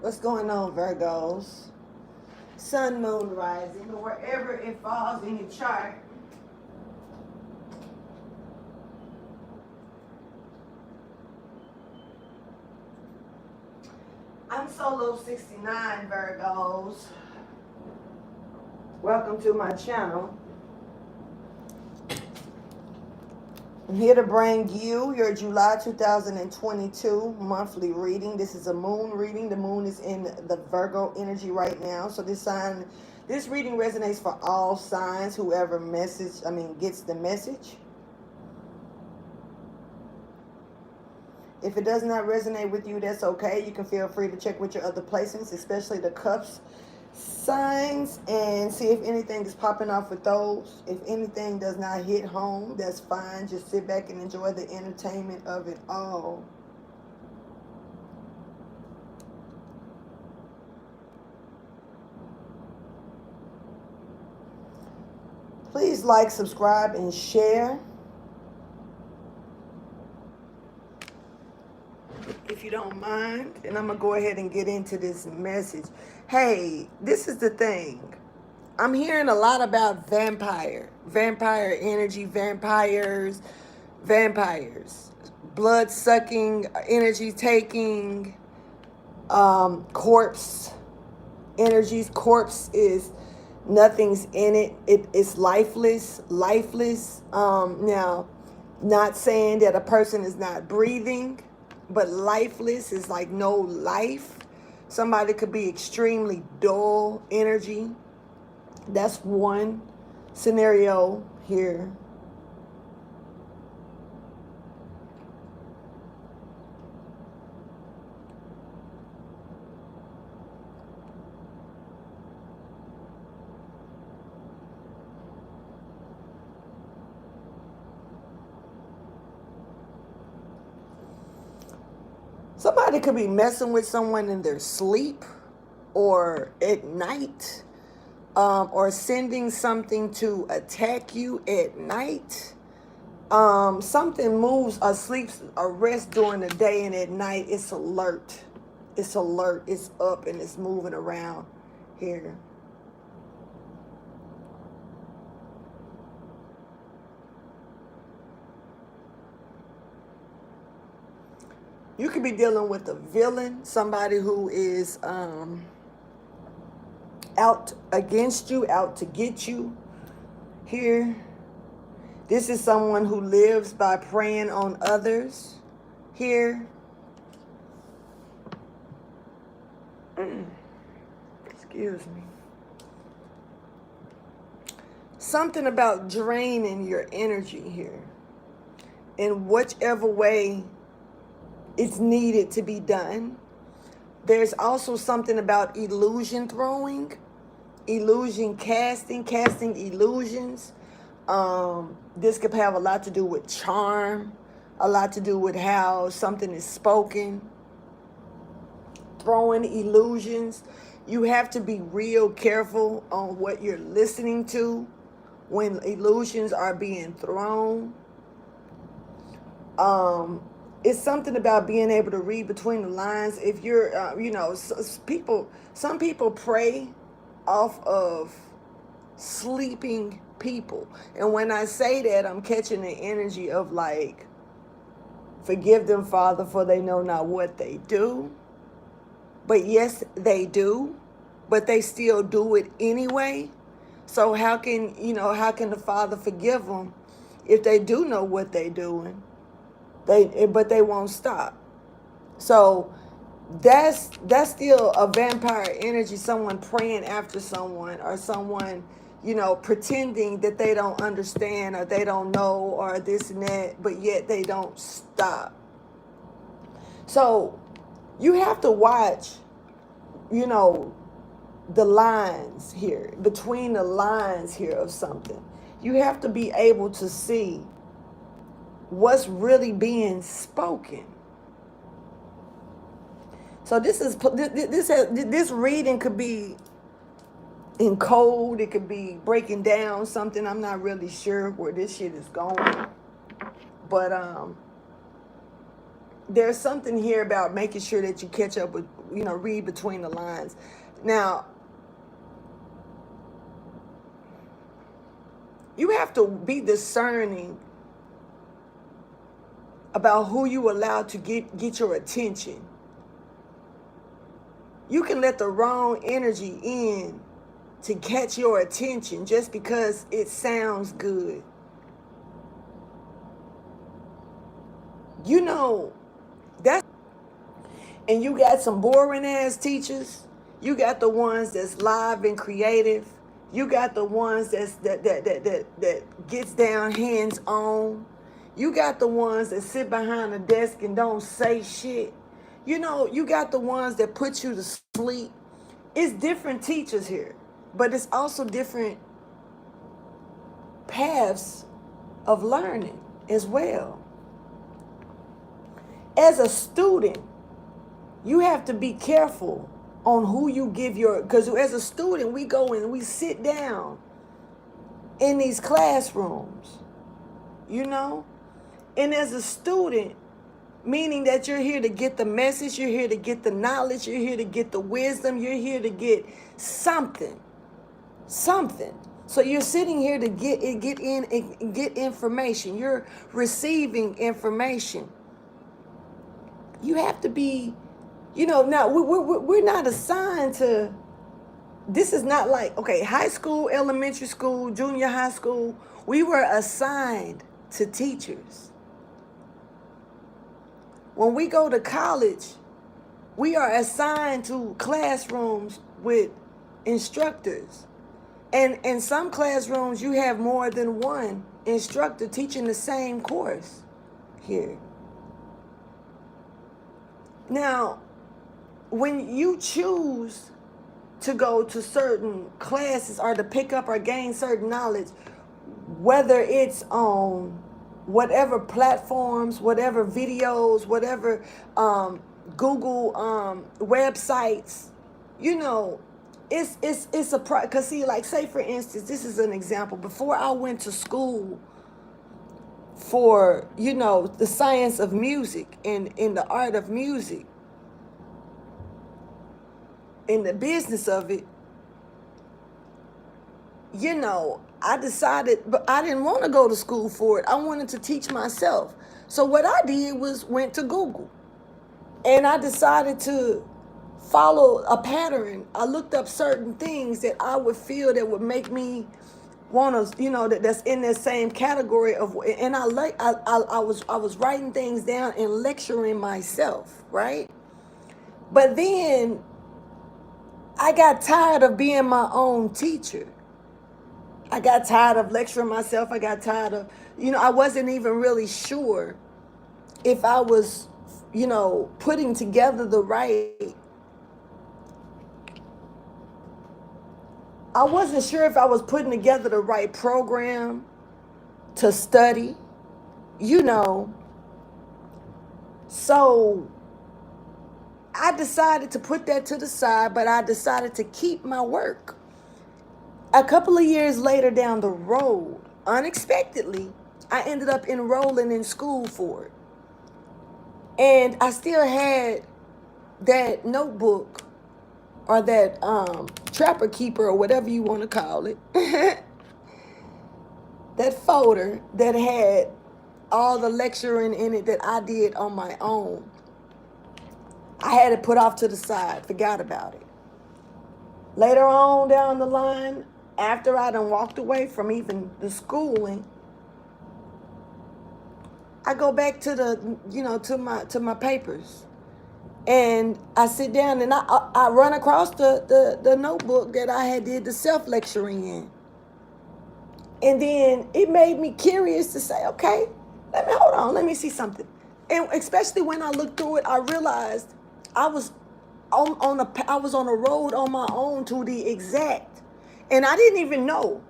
What's going on, Virgos? Sun, moon, rising, or wherever it falls in your chart. I'm Solo 69, Virgos. Welcome to my channel. I'm here to bring you your July 2022 monthly reading. This is a moon reading. The moon is in the Virgo energy right now. So this reading resonates for all signs, whoever gets the message. If it does not resonate with you, that's okay. You can feel free to check with your other placements, especially the cups signs, and see if anything is popping off with those. If anything does not hit home, that's fine. Just sit back and enjoy the entertainment of it all. Please like, subscribe, and share if you don't mind. And I'm going to go ahead and get into this message. Hey, this is the thing. I'm hearing a lot about vampire energy, vampires, blood-sucking, energy-taking, corpse energies. Corpse is nothing's in it. It's lifeless. Now, not saying that a person is not breathing, but lifeless is like no life. Somebody could be extremely dull energy. That's one scenario here. Somebody could be messing with someone in their sleep or at night, or sending something to attack you at night. Something moves or sleeps or rests during the day, and at night it's alert. It's up, and it's moving around here. You could be dealing with a villain, somebody who is out against you, out to get you here. This is someone who lives by preying on others here. Excuse me. Something about draining your energy here in whichever way it's needed to be done. There's also something about illusion throwing, illusion casting illusions. This could have a lot to do with charm, a lot to do with how something is spoken. Throwing illusions. You have to be real careful on what you're listening to when illusions are being thrown. It's something about being able to read between the lines. If you're, some people prey off of sleeping people. And when I say that, I'm catching the energy of like, forgive them, Father, for they know not what they do. But yes, they do, but they still do it anyway. So how can the Father forgive them if they do know what they're doing? But they won't stop. So that's still a vampire energy. Someone praying after someone, or someone, pretending that they don't understand or they don't know or this and that, but yet they don't stop. So you have to watch, the lines here, between the lines here of something. You have to be able to see what's really being spoken. So this reading could be in code. It could be breaking down something. I'm not really sure where this shit is going, but there's something here about making sure that you catch up read between the lines. Now, you have to be discerning about who you allow to get your attention. You can let the wrong energy in to catch your attention just because it sounds good. That's, and you got some boring ass teachers. You got the ones that's live and creative. You got the ones that gets down hands on. You got the ones that sit behind a desk and don't say shit. You got the ones that put you to sleep. It's different teachers here, but it's also different paths of learning as well. As a student, you have to be careful on who you give because as a student, we go and we sit down in these classrooms, and as a student, meaning that you're here to get the message, you're here to get the knowledge, you're here to get the wisdom, you're here to get something. So you're sitting here to get information. You're receiving information. You have to be, now we're not assigned to, this is not like, okay, high school, elementary school, junior high school, we were assigned to teachers. When we go to college, we are assigned to classrooms with instructors. And in some classrooms, you have more than one instructor teaching the same course here. Now, when you choose to go to certain classes or to pick up or gain certain knowledge, whether it's on whatever platforms, whatever videos, whatever Google websites, it's a because see, like, say for instance, this is an example. Before I went to school for the science of music and in the art of music, in the business of it, I decided, but I didn't want to go to school for it. I wanted to teach myself. So what I did was went to Google, and I decided to follow a pattern. I looked up certain things that I would feel that would make me want to, that's in that same category of, and I was writing things down and lecturing myself, right? But then I got tired of being my own teacher. I got tired of lecturing myself. I got tired of, I wasn't even really sure if I was, putting together the right, I wasn't sure if I was putting together the right program to study, So I decided to put that to the side, but I decided to keep my work. A couple of years later down the road, unexpectedly, I ended up enrolling in school for it. And I still had that notebook or that trapper keeper or whatever you want to call it, that folder that had all the lecturing in it that I did on my own. I had it put off to the side, forgot about it. Later on down the line, after I done walked away from even the schooling, I go back to the, to my papers, and I sit down and I run across the notebook that I had did the self-lecturing in. And then it made me curious to say, okay, let me see something. And especially when I looked through it, I realized I was on a road on my own to the exact. And I didn't even know.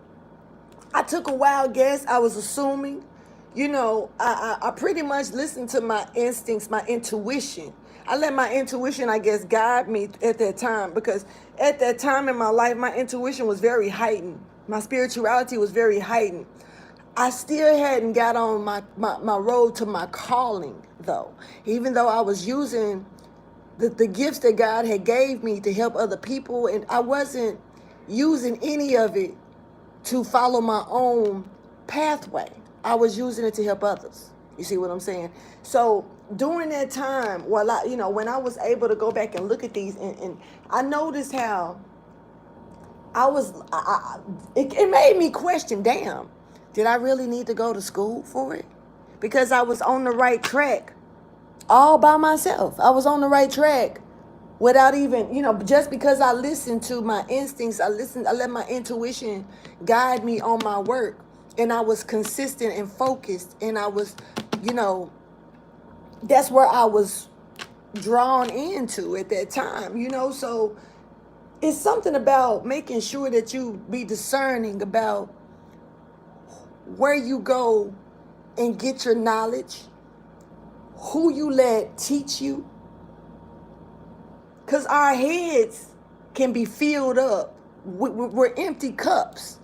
I took a wild guess. I was assuming, I pretty much listened to my instincts, my intuition. I let my intuition, I guess, guide me at that time, because at that time in my life, my intuition was very heightened. My spirituality was very heightened. I still hadn't got on my road to my calling, though. Even though I was using the gifts that God had gave me to help other people, and I wasn't using any of it to follow my own pathway. I was using it to help others. You see what I'm saying? So during that time, while when I was able to go back and look at these, and I noticed how it made me question, damn, did I really need to go to school for it? Because I was on the right track all by myself. I was on the right track without even, just because I listened to my instincts, I let my intuition guide me on my work. And I was consistent and focused. And I was, that's where I was drawn into at that time, So it's something about making sure that you be discerning about where you go and get your knowledge, who you let teach you. Because our heads can be filled up. We're empty cups.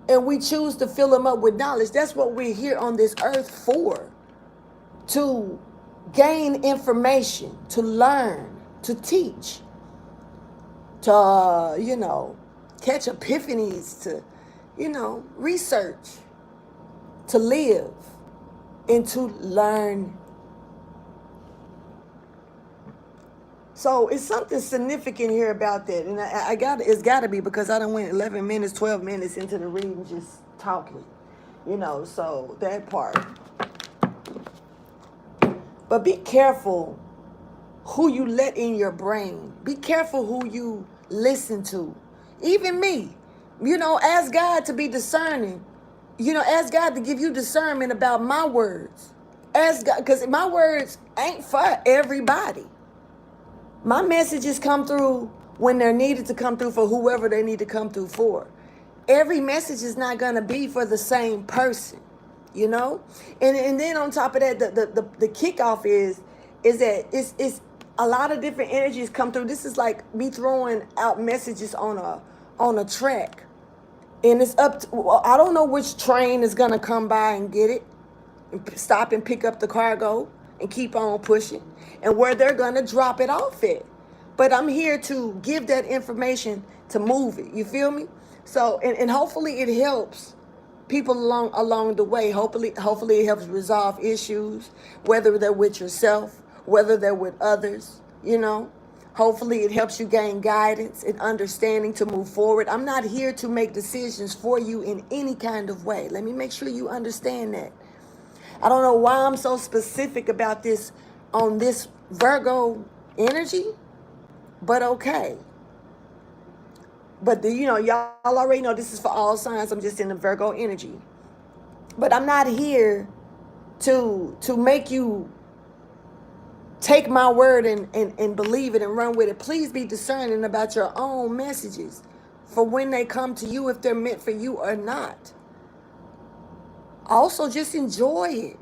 And we choose to fill them up with knowledge. That's what we're here on this earth for. To gain information, to learn, to teach, to, catch epiphanies, to, research, to live, and to learn. So it's something significant here about that. And it's got to be, because I done went 11 minutes, 12 minutes into the reading just talking, so that part. But be careful who you let in your brain. Be careful who you listen to. Even me, ask God to be discerning. Ask God to give you discernment about my words. Ask God, because my words ain't for everybody. My messages come through when they're needed to come through for whoever they need to come through for. Every message is not going to be for the same person, And then on top of that, the kickoff is that it's a lot of different energies come through. This is like me throwing out messages on a track. And it's up to, I don't know which train is going to come by and get it, and stop and pick up the cargo and keep on pushing, and where they're going to drop it off at. But I'm here to give that information to move it. You feel me? So, and hopefully it helps people along the way. Hopefully it helps resolve issues, whether they're with yourself, whether they're with others, Hopefully it helps you gain guidance and understanding to move forward. I'm not here to make decisions for you in any kind of way. Let me make sure you understand that. I don't know why I'm so specific about this on this Virgo energy, but okay. But y'all already know this is for all signs. I'm just in the Virgo energy. But I'm not here to make you take my word and believe it and run with it. Please be discerning about your own messages for when they come to you, if they're meant for you or not. Also, just enjoy it.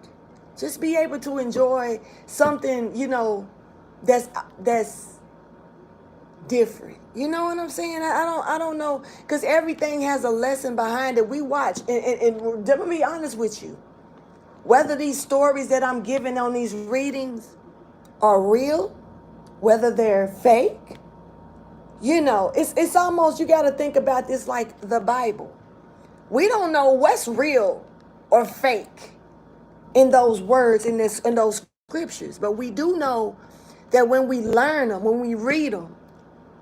Just be able to enjoy something, that's different. You know what I'm saying? I don't know, because everything has a lesson behind it. We watch, and let me be honest with you. Whether these stories that I'm giving on these readings are real, whether they're fake, it's almost, you got to think about this like the Bible. We don't know what's real or fake in those words, in those scriptures, but we do know that when we learn them, when we read them,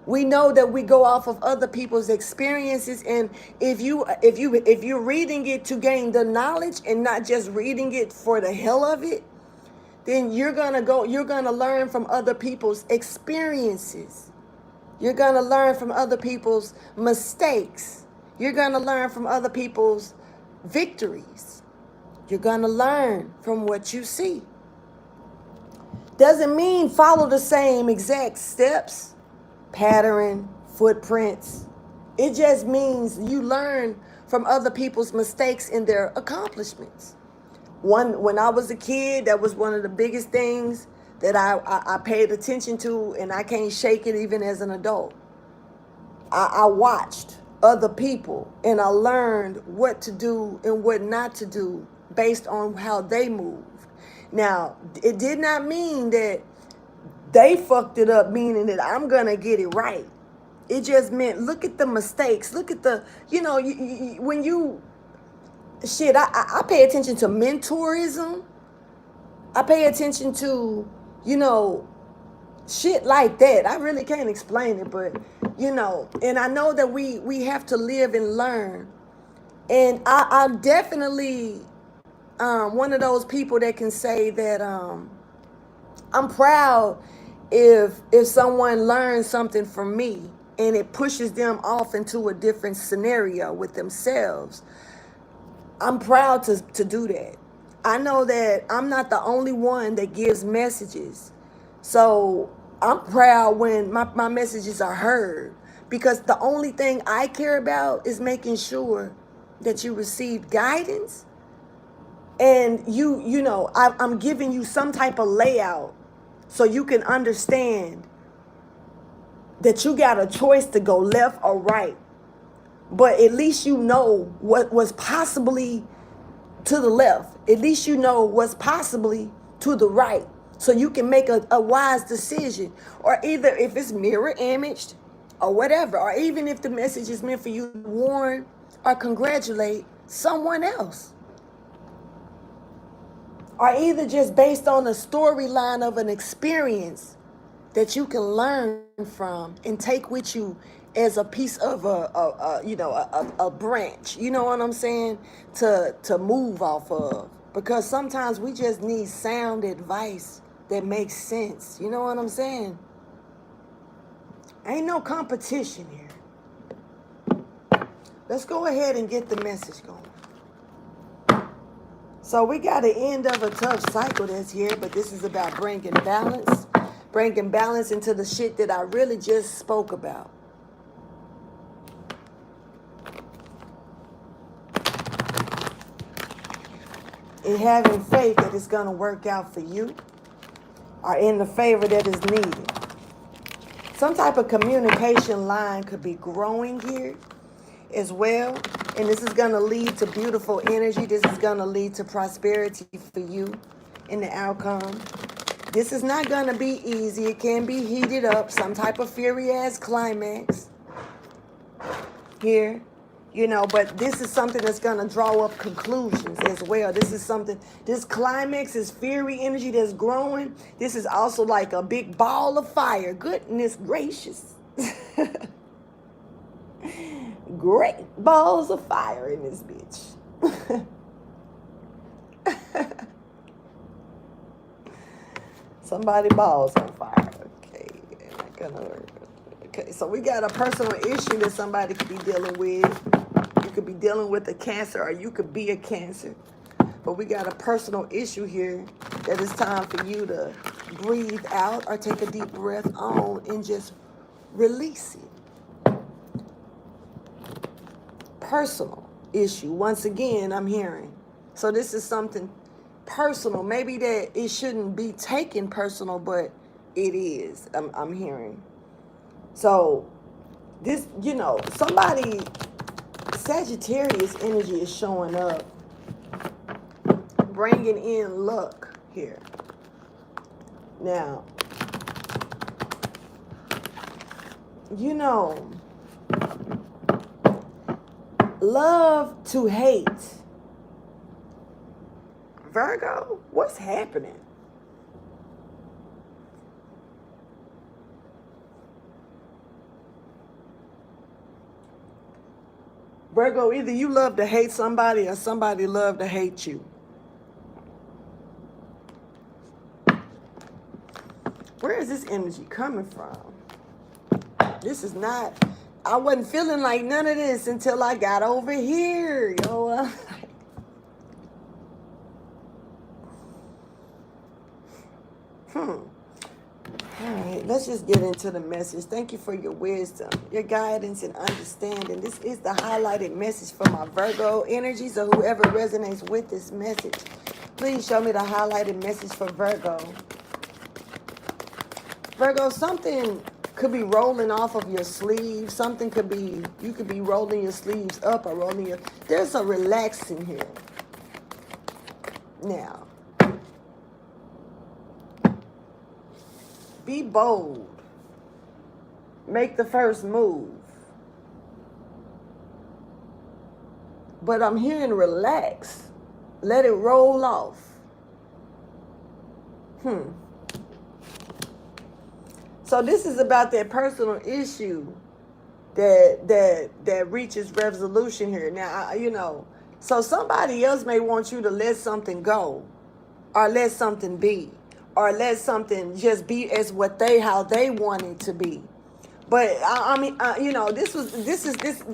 we know that we go off of other people's experiences. And if you're reading it to gain the knowledge and not just reading it for the hell of it, then you're gonna learn from other people's experiences. You're gonna learn from other people's mistakes. You're gonna learn from other people's victories. You're gonna learn from what you see. Doesn't mean follow the same exact steps, pattern, footprints. It just means you learn from other people's mistakes and their accomplishments. When I was a kid, that was one of the biggest things that I paid attention to, and I can't shake it even as an adult. I watched other people, and I learned what to do and what not to do based on how they moved. Now, it did not mean that they fucked it up, meaning that I'm going to get it right. It just meant, look at the mistakes. Look at the, when you, shit, I pay attention to mentorism. I pay attention to, shit like that. I really can't explain it, but, and I know that we have to live and learn. And I'm definitely one of those people that can say that I'm proud if someone learns something from me and it pushes them off into a different scenario with themselves. I'm proud to do that. I know that I'm not the only one that gives messages. So I'm proud when my messages are heard, because the only thing I care about is making sure that you receive guidance, and I'm giving you some type of layout so you can understand that you got a choice to go left or right. But at least you know what was possibly to the left. At least you know what's possibly to the right. So you can make a wise decision. Or either if it's mirror imaged or whatever, or even if the message is meant for you to warn or congratulate someone else. Or either just based on a storyline of an experience that you can learn from and take with you as a piece of a branch, you know what I'm saying, to move off of. Because sometimes we just need sound advice that makes sense, you know what I'm saying. Ain't no competition here. Let's go ahead and get the message going. So we got the end of a tough cycle that's here, but this is about bringing balance into the shit that I really just spoke about. And having faith that it's going to work out for you, or in the favor that is needed. Some type of communication line could be growing here as well. And this is going to lead to beautiful energy. This is going to lead to prosperity for you in the outcome. This is not going to be easy. It can be heated up. Some type of fury-ass climax here. But this is something that's going to draw up conclusions as well. This climax is fury energy that's growing. This is also like a big ball of fire. Goodness gracious. Great balls of fire in this bitch. Somebody balls on fire. Okay, so we got a personal issue that somebody could be dealing with. You could be dealing with a cancer, or you could be a cancer. But we got a personal issue here that it's time for you to breathe out or take a deep breath on and just release it. Personal issue. Once again, I'm hearing. So this is something personal. Maybe that it shouldn't be taken personal, but it is. I'm hearing. So this, somebody, Sagittarius energy is showing up, bringing in luck here. Now, love to hate. Virgo, what's happening? Virgo, either you love to hate somebody or somebody love to hate you. Where is this energy coming from? This is not, I wasn't feeling like none of this until I got over here, yo. All right, let's just get into the message. Thank you for your wisdom, your guidance, and understanding. This is the highlighted message for my Virgo energy. So whoever resonates with this message, please show me the highlighted message for Virgo. Virgo, something could be rolling off of your sleeve. Something could be, you could be rolling your sleeves up or rolling your, there's a relaxing here. Now, Be bold. Make the first move. But I'm hearing relax. Let it roll off. So this is about that personal issue that reaches resolution here. Now, so somebody else may want you to let something go, or let something be, or let something just be as how they want it to be. But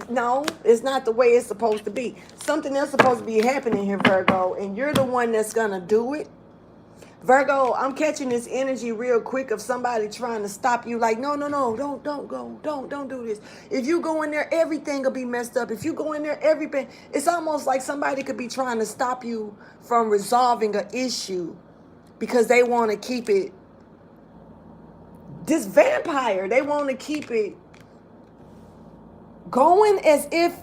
no, it's not the way it's supposed to be. Something else supposed to be happening here, Virgo, and you're the one that's gonna do it. Virgo, I'm catching this energy real quick of somebody trying to stop you. Like, no, don't go, don't do this. If you go in there, everything will be messed up. If you go in there, everything. It's almost like somebody could be trying to stop you from resolving an issue because they want to keep it. This vampire, they want to keep it going as if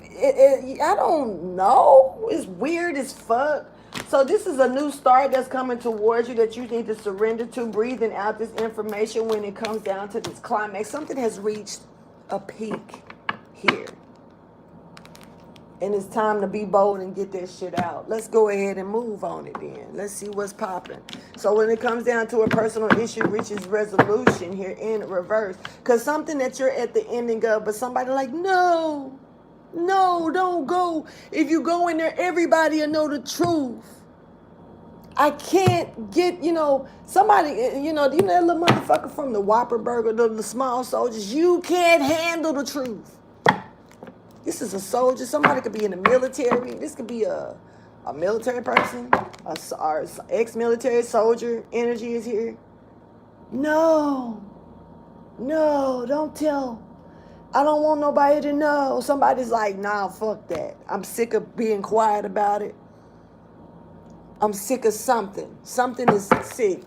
I don't know. It's weird as fuck. So this is a new start that's coming towards you that you need to surrender to, breathing out this information when it comes down to this climax. Something has reached a peak here. And it's time to be bold and get that shit out. Let's go ahead and move on it then. Let's see what's popping. So when it comes down to a personal issue reaches resolution here in reverse. Because something that you're at the ending of, but somebody like, no, don't go. If you go in there, everybody will know the truth. I can't get, somebody, that little motherfucker from the Whopper Burger, the small soldiers, you can't handle the truth. This is a soldier. Somebody could be in the military. This could be a military person, or ex-military soldier. Energy is here. No, don't tell. I don't want nobody to know. Somebody's like, nah, fuck that. I'm sick of being quiet about it. I'm sick of something. Something is sick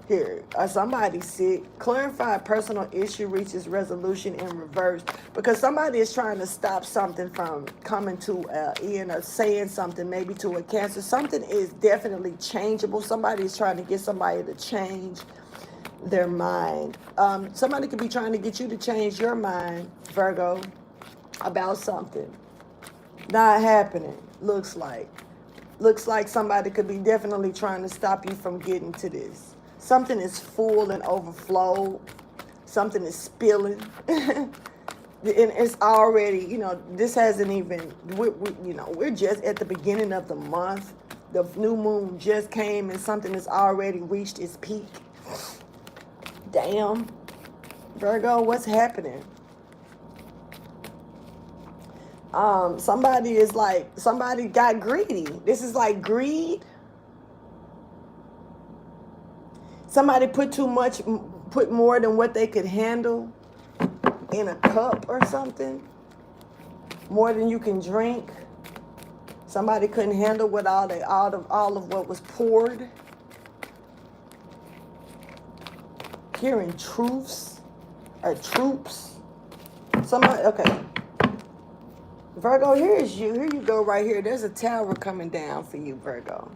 here. Somebody's sick. Clarified personal issue reaches resolution in reverse. Because somebody is trying to stop something from coming to an end or saying something maybe to a Cancer. Something is definitely changeable. Somebody is trying to get somebody to change their mind. Somebody could be trying to get you to change your mind, Virgo, about something. Not happening, looks like. Looks like somebody could be definitely trying to stop you from getting to this. Something is full and overflowed. Something is spilling. And it's already, this hasn't even, we're just at the beginning of the month. The new moon just came and something has already reached its peak. Damn. Virgo, what's happening? Somebody got greedy. This is like greed. Somebody put more than what they could handle in a cup or something. More than you can drink. Somebody couldn't handle what all of what was poured. Hearing truths or troops. Somebody, okay. Virgo, here you go right here. There's a tower coming down for you, Virgo.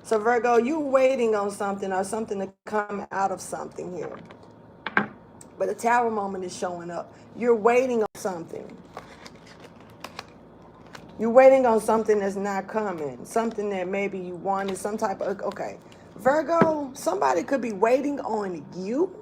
So Virgo, you waiting on something or something to come out of something here. But the tower moment is showing up. You're waiting on something. You're waiting on something that's not coming. Something that maybe you wanted, some type of, okay. Virgo, somebody could be waiting on you.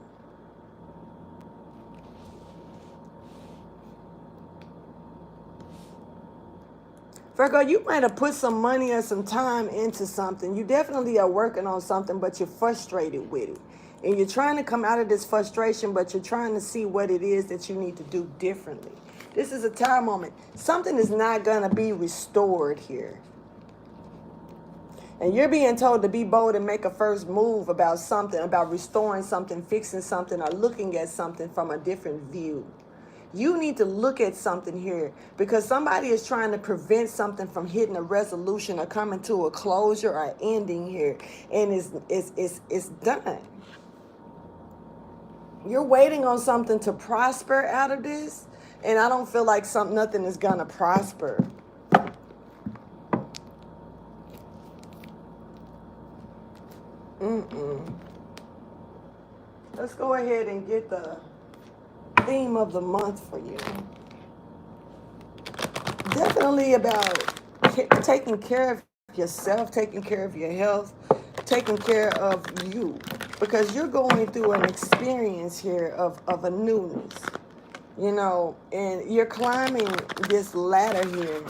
Virgo, you might have put some money or some time into something. You definitely are working on something, but you're frustrated with it. And you're trying to come out of this frustration, but you're trying to see what it is that you need to do differently. This is a tower moment. Something is not going to be restored here. And you're being told to be bold and make a first move about something, about restoring something, fixing something, or looking at something from a different view. You need to look at something here because somebody is trying to prevent something from hitting a resolution or coming to a closure or ending here. And it's done. You're waiting on something to prosper out of this. And I don't feel like nothing is going to prosper. Let's go ahead and get the theme of the month for you. Definitely about taking care of yourself, taking care of your health, taking care of you. Because you're going through an experience here of a newness. You know, and you're climbing this ladder here.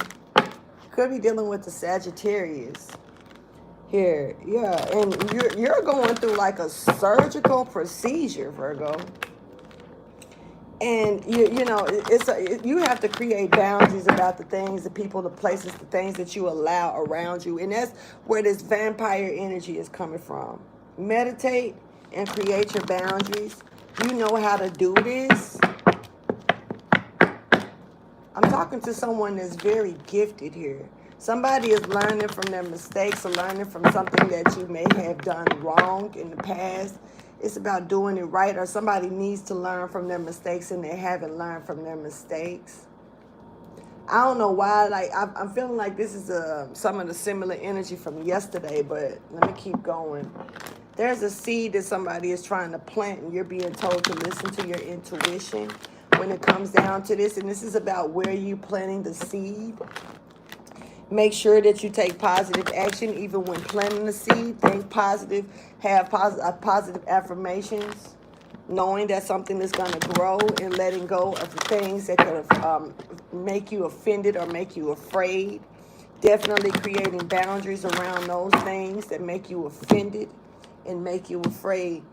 Could be dealing with the Sagittarius here. Yeah, and you're going through like a surgical procedure, Virgo. And you know, you have to create boundaries about the things, the people, the places, the things that you allow around you. And that's where this vampire energy is coming from. Meditate and create your boundaries. You know how to do this. I'm talking to someone that's very gifted here. Somebody is learning from their mistakes or learning from something that you may have done wrong in the past. It's about doing it right, or somebody needs to learn from their mistakes and they haven't learned from their mistakes. I don't know why, like I'm feeling like this is some of the similar energy from yesterday, but let me keep going. There's a seed that somebody is trying to plant and you're being told to listen to your intuition when it comes down to this. And this is about where you're planting the seed. Make sure that you take positive action even when planting the seed. Think positive, have positive affirmations, knowing that something is going to grow, and letting go of the things that could make you offended or make you afraid. Definitely creating boundaries around those things that make you offended and make you afraid.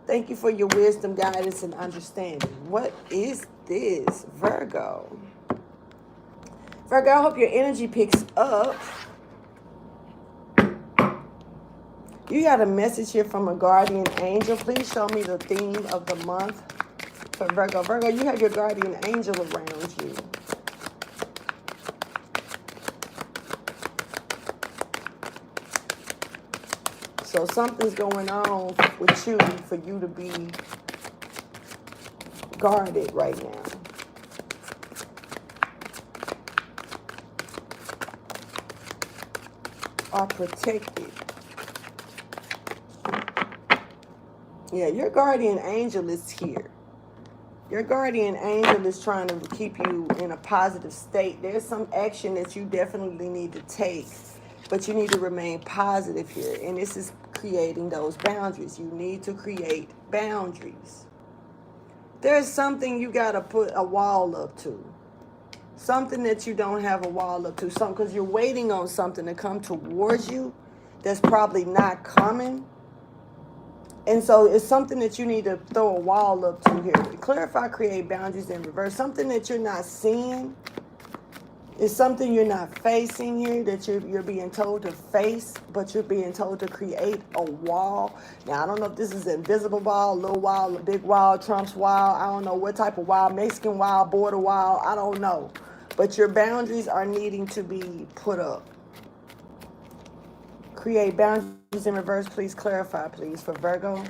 Thank you for your wisdom, guidance, and understanding. What is this, Virgo? Virgo, I hope your energy picks up. You got a message here from a guardian angel. Please show me the theme of the month for Virgo. Virgo, you have your guardian angel around you. So something's going on with you for you to be guarded right now. Are protected. Yeah, your guardian angel is here. Your guardian angel is trying to keep you in a positive state. There's some action that you definitely need to take, but you need to remain positive here. And this is creating those boundaries. You need to create boundaries. There's something you got to put a wall up to. Something that you don't have a wall up to. Something because you're waiting on something to come towards you that's probably not coming. And so it's something that you need to throw a wall up to here. Clarify, create boundaries in reverse. Something that you're not seeing. It's something you're not facing here that you're being told to face, but you're being told to create a wall. Now, I don't know if this is an invisible wall, a little wall, a big wall, Trump's wall. I don't know what type of wall, Mexican wall, border wall. I don't know. But your boundaries are needing to be put up. Create boundaries in reverse. Please clarify, please, for Virgo.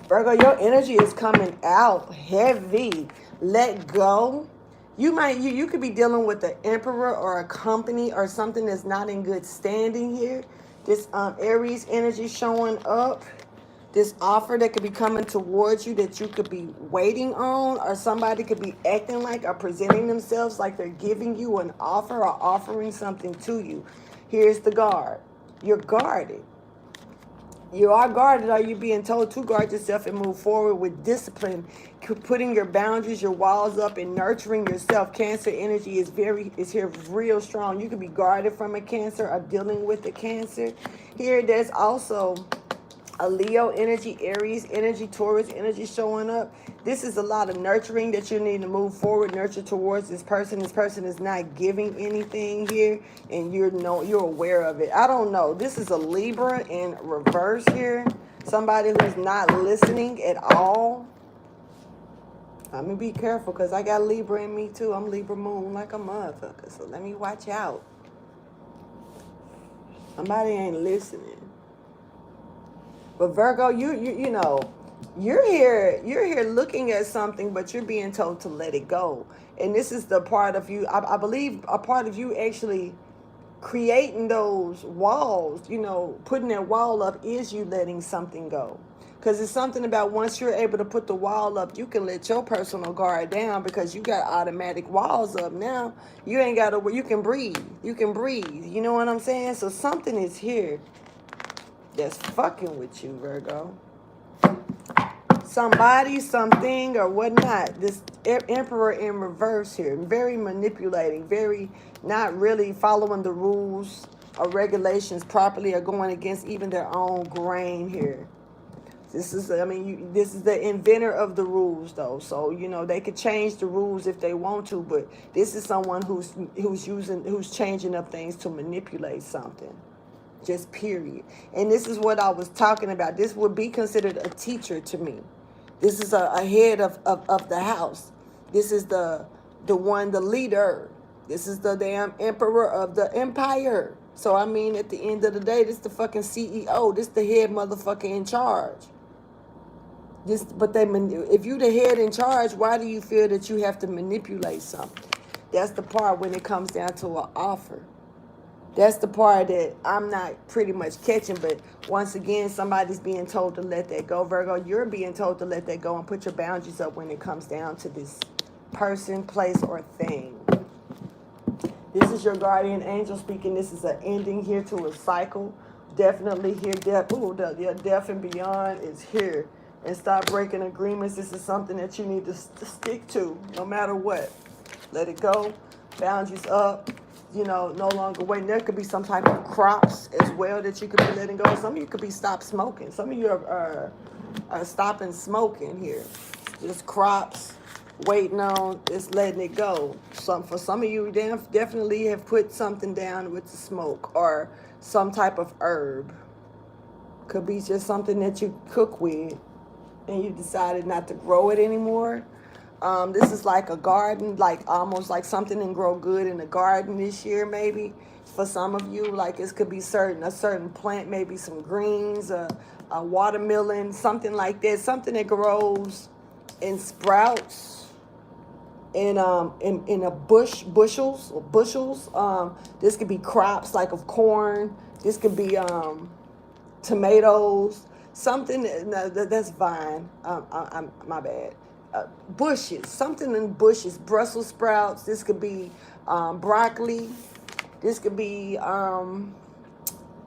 Virgo, your energy is coming out heavy. Let go. You could be dealing with the emperor or a company or something that's not in good standing here. This Aries energy showing up. This offer that could be coming towards you that you could be waiting on, or somebody could be acting like or presenting themselves like they're giving you an offer or offering something to you. Here's the guard. You're guarded. You are guarded. Are you being told to guard yourself and move forward with discipline, putting your boundaries, your walls up, and nurturing yourself? Cancer energy is here real strong. You could be guarded from a Cancer or dealing with a Cancer. Here, there's also a Leo energy, Aries energy, Taurus energy showing up. This is a lot of nurturing that you need to move forward, nurture towards this person. This person is not giving anything here, and you're aware of it. I don't know. This is a Libra in reverse here. Somebody who's not listening at all. I'm going to be careful because I got Libra in me too. I'm Libra moon like a motherfucker, so let me watch out. Somebody ain't listening. But Virgo, you know, You're here looking at something, but you're being told to let it go. And this is the part of you, I believe a part of you actually creating those walls, you know, putting that wall up is you letting something go. Because it's something about once you're able to put the wall up, you can let your personal guard down because you got automatic walls up now. You ain't got to, you can breathe. You can breathe. You know what I'm saying? So something is here that's fucking with you, Virgo. Somebody, something, or whatnot. This emperor in reverse here. Very manipulating. Very not really following the rules or regulations properly or going against even their own grain here. This is, I mean, this is the inventor of the rules, though. So, you know, they could change the rules if they want to, but this is someone who's changing up things to manipulate something. Just period. And this is what I was talking about. This would be considered a teacher to me. This is a head of the house. This is the leader. This is the damn emperor of the empire. So, I mean, at the end of the day, this the fucking CEO. This the head motherfucker in charge. If you the head in charge, why do you feel that you have to manipulate something? That's the part when it comes down to an offer. That's the part that I'm not pretty much catching. But once again, somebody's being told to let that go. Virgo, you're being told to let that go and put your boundaries up when it comes down to this person, place, or thing. This is your guardian angel speaking. This is an ending here to a cycle. Definitely here. Death and beyond is here. And stop breaking agreements. This is something that you need to stick to no matter what. Let it go. Boundaries up. You know, no longer waiting. There could be some type of crops as well that you could be letting go. Some of you could be stop smoking. Some of you are stopping smoking here. Just crops, waiting on, just letting it go. For some of you, definitely have put something down with the smoke or some type of herb. Could be just something that you cook with and you decided not to grow it anymore. This is like a garden, like almost like something that grow good in the garden this year, maybe. For some of you, like it could be a certain plant, maybe some greens, a watermelon, something like that. Something that grows in sprouts, in a bushels. This could be crops like of corn. This could be tomatoes. Something that's vine. I'm my bad. Bushes, something in bushes, Brussels sprouts. This could be broccoli. This could be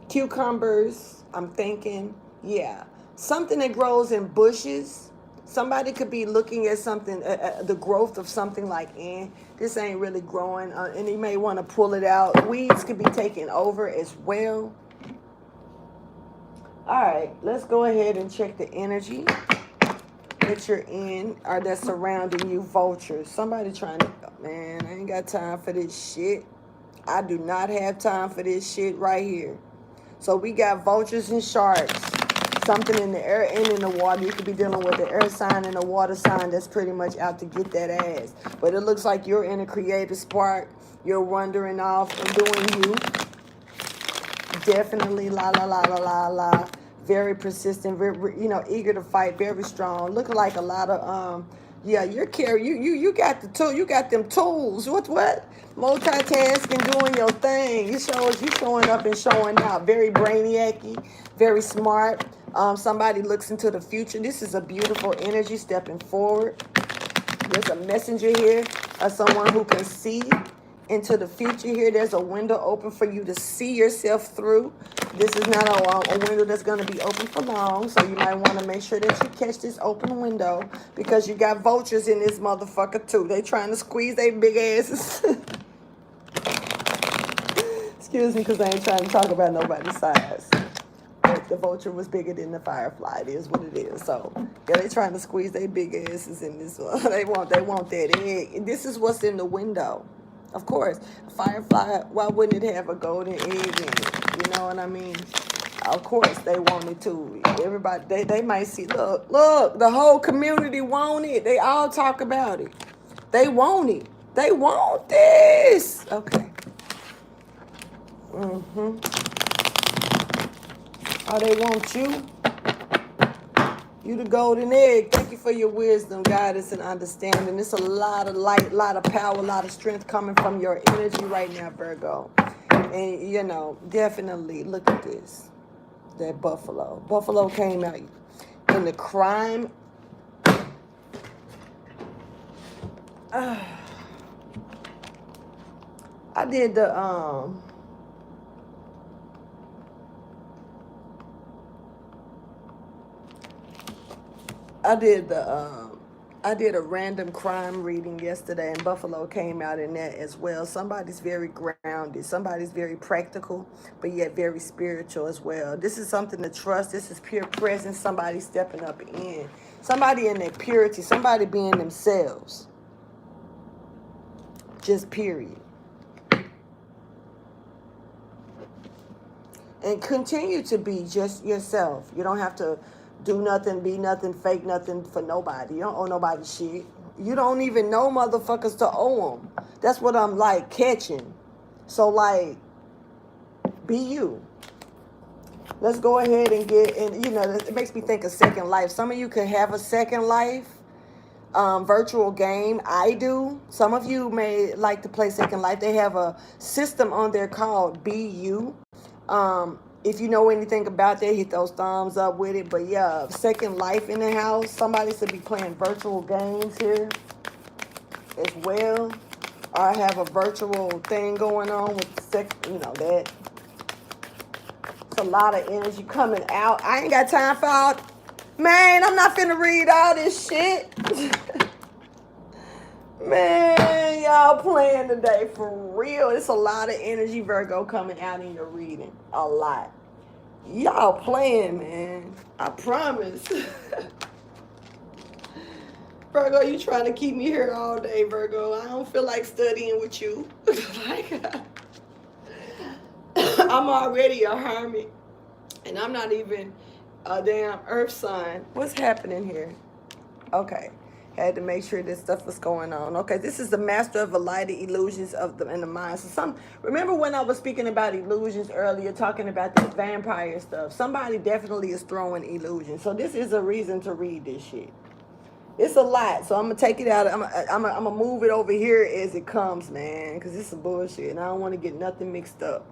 cucumbers. I'm thinking, yeah, something that grows in bushes. Somebody could be looking at something, the growth of something like, this ain't really growing, and you may want to pull it out. Weeds could be taken over as well. All right, let's go ahead and check the energy that you're in or that's surrounding you. Vultures. Somebody trying to, man, I ain't got time for this shit. I do not have time for this shit right here. So we got vultures and sharks. Something in the air and in the water. You could be dealing with the air sign and the water sign that's pretty much out to get that ass. But it looks like you're in a creative spark. You're wandering off and doing you. Definitely la la la la la la. Very persistent, very, eager to fight, very strong. Looking like a lot of yeah, you're carrying you got the tool, you got them tools. What? Multitasking, doing your thing. You showing up and showing out. Very brainiacy, very smart. Somebody looks into the future. This is a beautiful energy stepping forward. There's a messenger here of someone who can see into the future here. There's a window open for you to see yourself through. This is not a window that's going to be open for long, so you might want to make sure that you catch this open window because you got vultures in this motherfucker too. They trying to squeeze their big asses. Excuse me, because I ain't trying to talk about nobody's size. But the vulture was bigger than the firefly. It is what it is. So yeah, they trying to squeeze their big asses in this one. They want that egg. This is what's in the window. Of course, firefly, why wouldn't it have a golden egg in it? You know what I mean? Of course, they want it too. Everybody, they might see, look, the whole community want it. They all talk about it. They want it. They want this. Okay. Oh, they want you? You the golden egg. Thank you for your wisdom, guidance, and understanding. It's a lot of light, a lot of power, a lot of strength coming from your energy right now, Virgo. And, you know, definitely look at this. That buffalo. Buffalo came out in the crime. I did the I did a random crime reading yesterday, and Buffalo came out in that as well. Somebody's very grounded. Somebody's very practical, but yet very spiritual as well. This is something to trust. This is pure presence. Somebody stepping up in. Somebody in their purity. Somebody being themselves. Just period. And continue to be just yourself. You don't have to do nothing, be nothing, fake nothing for nobody. You don't owe nobody shit. You don't even know motherfuckers to owe them. That's what I'm like catching. So like, be you. Let's go ahead and get, and you know, it makes me think of Second Life. Some of you can have a Second Life virtual game. I do. Some of you may like to play Second Life. They have a system on there called Be You. If you know anything about that, hit those thumbs up with it. But yeah, Second Life in the house. Somebody should be playing virtual games here as well. Or I have a virtual thing going on with that. It's a lot of energy coming out. I ain't got time for all. Man, I'm not finna read all this shit. Man, y'all playing today for real. It's a lot of energy, Virgo, coming out in your reading. A lot. Y'all playing, man. I promise. Virgo, you trying to keep me here all day, Virgo. I don't feel like studying with you. I'm already a hermit. And I'm not even a damn earth sign. What's happening here? Okay. Had to make sure this stuff was going on. Okay, this is the master of elided illusions in the mind. So remember when I was speaking about illusions earlier, talking about the vampire stuff? Somebody definitely is throwing illusions. So this is a reason to read this shit. It's a lot, so I'm gonna take it out. I'm gonna move it over here as it comes, man, because this is bullshit, and I don't want to get nothing mixed up.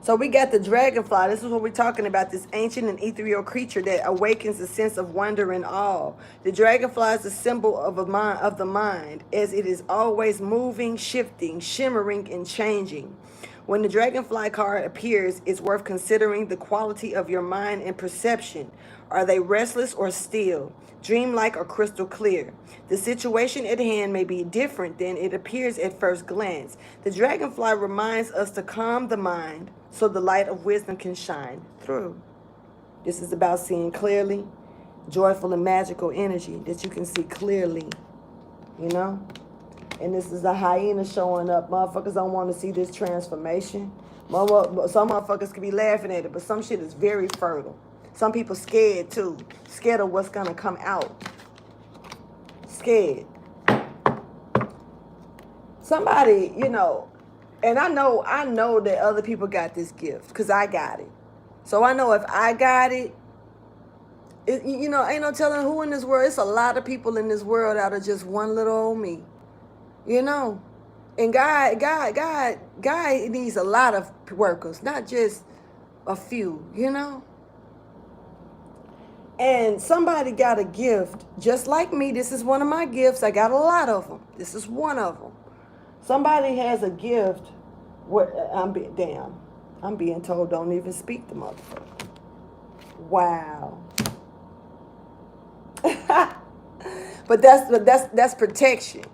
So we got the dragonfly. This is what we're talking about, this ancient and ethereal creature that awakens a sense of wonder and awe. The dragonfly is a symbol of the mind, as it is always moving, shifting, shimmering, and changing. When the dragonfly card appears, it's worth considering the quality of your mind and perception. Are they restless or still, dreamlike or crystal clear? The situation at hand may be different than it appears at first glance. The dragonfly reminds us to calm the mind so the light of wisdom can shine through. This is about seeing clearly, joyful and magical energy that you can see clearly, you know? And this is a hyena showing up. Motherfuckers don't want to see this transformation. Some motherfuckers could be laughing at it, but some shit is very fertile. Some people scared too. Scared of what's going to come out. Scared. Somebody, you know, and I know that other people got this gift because I got it. So I know if I got it, you know, ain't no telling who in this world. It's a lot of people in this world out of just one little old me. You know, and God needs a lot of workers, not just a few, you know. And somebody got a gift, just like me. This is one of my gifts. I got a lot of them. This is one of them. Somebody has a gift where I'm being told don't even speak to motherfucker. Wow. But that's protection.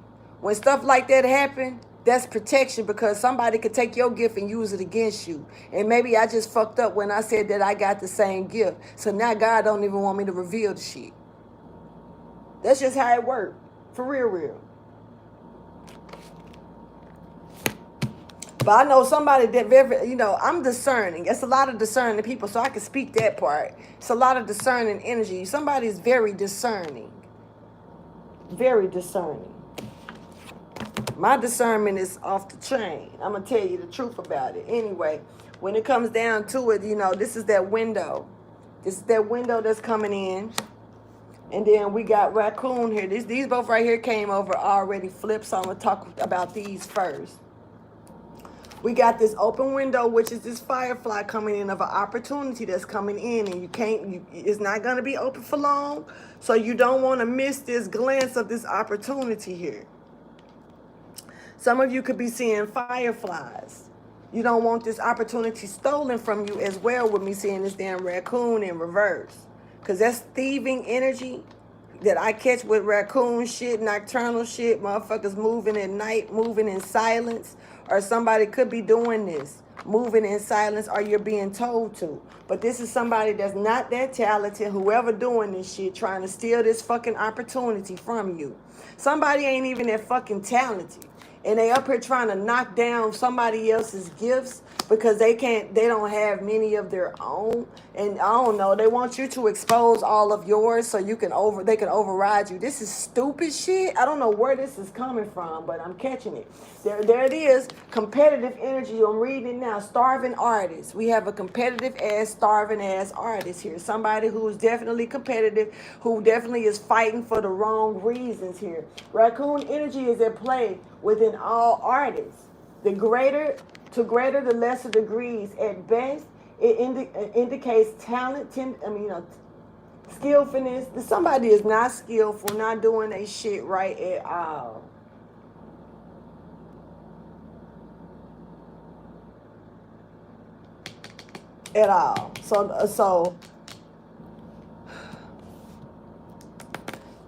When stuff like that happen, that's protection, because somebody could take your gift and use it against you. And maybe I just fucked up when I said that I got the same gift. So now God don't even want me to reveal the shit. That's just how it works. For real. But I know somebody that very, you know, I'm discerning. It's a lot of discerning people, so I can speak that part. It's a lot of discerning energy. Somebody's very discerning. Very discerning. My discernment is off the chain. I'm going to tell you the truth about it. Anyway, when it comes down to it, you know, this is that window. This is that window that's coming in. And then we got raccoon here. These both right here came over already flipped, so I'm going to talk about these first. We got this open window, which is this firefly coming in of an opportunity that's coming in, and it's not going to be open for long, so you don't want to miss this glance of this opportunity here. Some of you could be seeing fireflies. You don't want this opportunity stolen from you as well with me seeing this damn raccoon in reverse, because that's thieving energy that I catch with raccoon shit, nocturnal shit, motherfuckers moving at night, moving in silence, or somebody could be doing this, moving in silence, or you're being told to. But this is somebody that's not that talented, whoever doing this shit, trying to steal this fucking opportunity from you. Somebody ain't even that fucking talented, and they up here trying to knock down somebody else's gifts because they don't have many of their own. And I don't know, they want you to expose all of yours so they can override you. This is stupid shit. I don't know where this is coming from, but I'm catching it. There it is. Competitive energy. I'm reading it now. Starving artist. We have a competitive ass, starving ass artist here. Somebody who's definitely competitive, who definitely is fighting for the wrong reasons here. Raccoon energy is at play within all artists. The greater, the lesser degrees. At best, it indicates talent, skillfulness. Somebody is not skillful, not doing their shit right at all. At all. So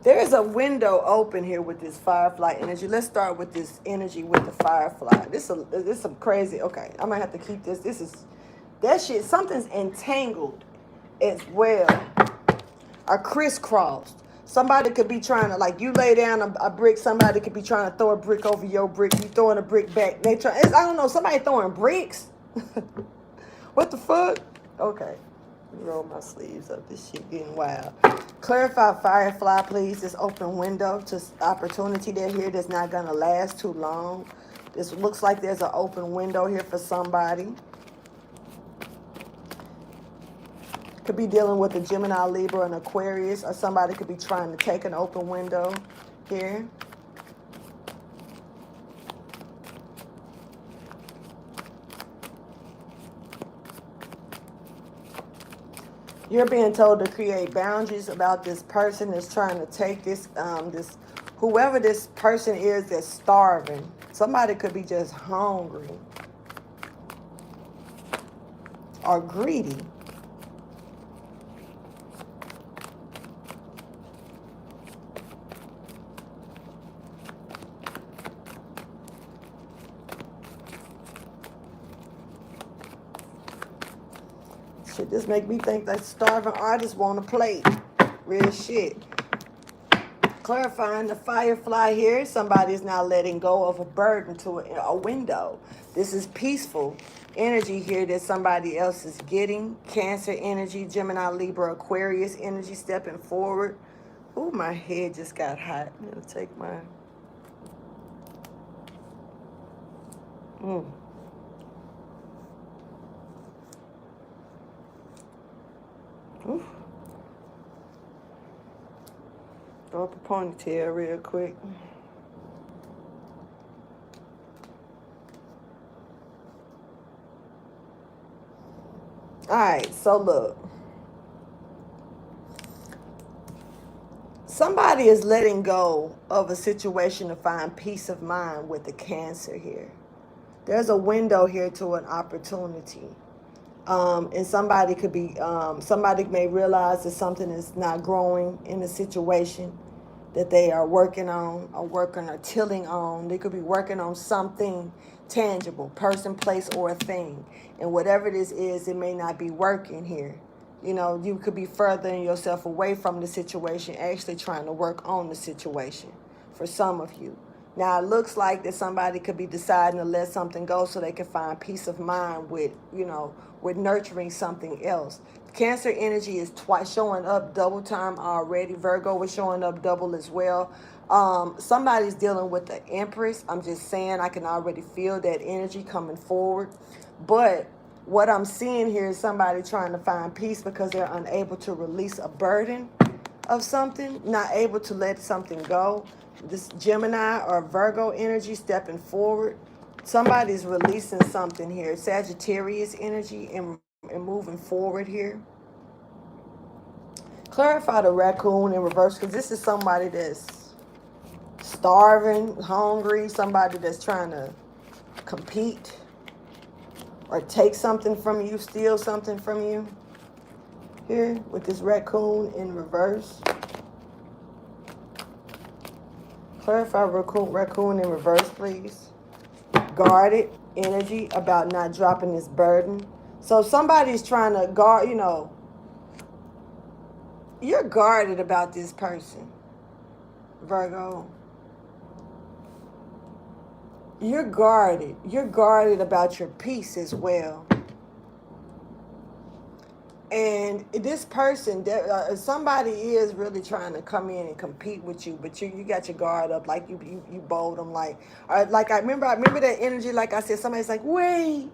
there is a window open here with this firefly energy. Let's start with this energy with the firefly. This is some crazy. Okay, I might have to keep this. This is that shit. Something's entangled as well, or crisscrossed. Somebody could be trying to, like, you lay down a brick. Somebody could be trying to throw a brick over your brick. You throwing a brick back. I don't know. Somebody throwing bricks. What the fuck? Okay. Roll my sleeves up. This shit getting wild. Clarify firefly, please. This open window to opportunity here that's not going to last too long. This looks like there's an open window here for somebody. Could be dealing with a Gemini, Libra, and Aquarius, or somebody could be trying to take an open window here. You're being told to create boundaries about this person that's trying to take this, whoever this person is that's starving. Somebody could be just hungry or greedy. Shit, this make me think that starving artists want to play. Real shit. Clarifying the firefly here. Somebody is now letting go of a burden to a window. This is peaceful energy here that somebody else is getting. Cancer energy, Gemini, Libra, Aquarius energy stepping forward. Ooh, my head just got hot. I'm going to take my... Ooh. Throw up a ponytail real quick. All right, so look. Somebody is letting go of a situation to find peace of mind with the Cancer here. There's a window here to an opportunity. And somebody could be, somebody may realize that something is not growing in the situation that they are working on or tilling on. They could be working on something tangible, person, place, or a thing. And whatever this is, it may not be working here. You know, you could be furthering yourself away from the situation, actually trying to work on the situation for some of you. Now, it looks like that somebody could be deciding to let something go so they can find peace of mind with, with nurturing something else. Cancer energy is twice showing up double time already. Virgo is showing up double as well. Somebody's dealing with the Empress. I'm just saying, I can already feel that energy coming forward. But what I'm seeing here is somebody trying to find peace because they're unable to release a burden of something, not able to let something go. This Gemini or Virgo energy stepping forward. Somebody's releasing something here. Sagittarius energy and moving forward here. Clarify the raccoon in reverse, because this is somebody that's starving, hungry, somebody that's trying to compete or take something from you, steal something from you. Here with this raccoon in reverse. Clarify raccoon in reverse, please. Guarded energy about not dropping this burden. So somebody's trying to guard, you know, you're guarded about this person, Virgo. You're guarded. You're guarded about your peace as well. And this person, somebody is really trying to come in and compete with you, but you got your guard up, like you bold them, like I remember that energy. Like I said, somebody's like, wait,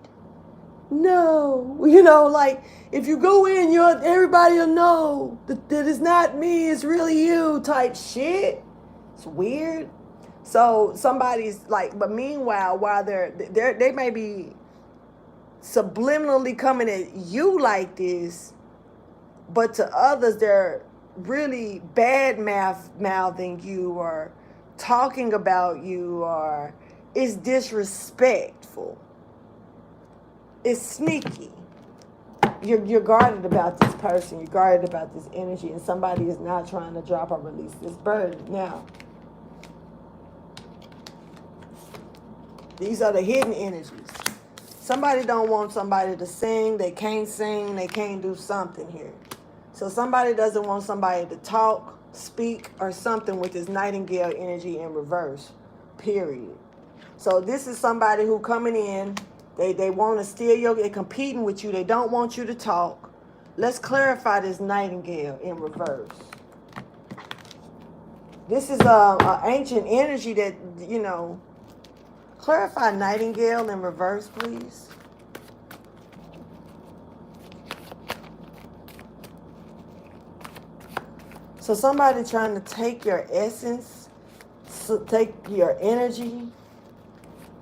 no, you know, like if you go in, everybody will know that it's not me, it's really you, type shit. It's weird. So somebody's like, but meanwhile, while they may be subliminally coming at you like this, but to others they're really bad mouthing you or talking about you, or it's disrespectful, it's sneaky. You're guarded about this person, you're guarded about this energy, and somebody is not trying to drop or release this burden. Now, these are the hidden energies. Somebody don't want somebody to sing, they can't do something here. So somebody doesn't want somebody to talk, speak, or something with this nightingale energy in reverse, period. So this is somebody who coming in, they want to steal they're competing with you, they don't want you to talk. Let's clarify this nightingale in reverse. This is a ancient energy that, you know, clarify nightingale in reverse, please. So somebody trying to take your essence, take your energy,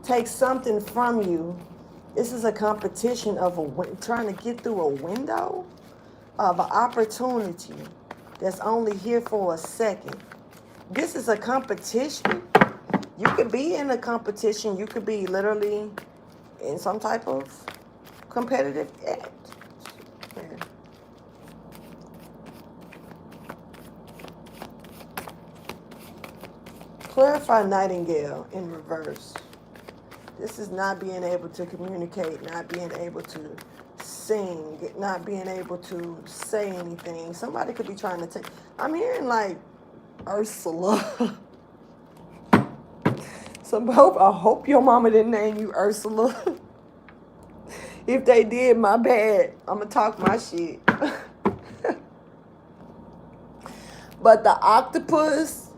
take something from you. This is a competition of trying to get through a window of an opportunity that's only here for a second. This is a competition. You could be in a competition. You could be literally in some type of competitive act. Yeah. Clarify nightingale in reverse. This is not being able to communicate, not being able to sing, not being able to say anything. Somebody could be trying to take... I'm hearing like Ursula. I hope your mama didn't name you Ursula. If they did, my bad. I'm going to talk my shit. But the octopus...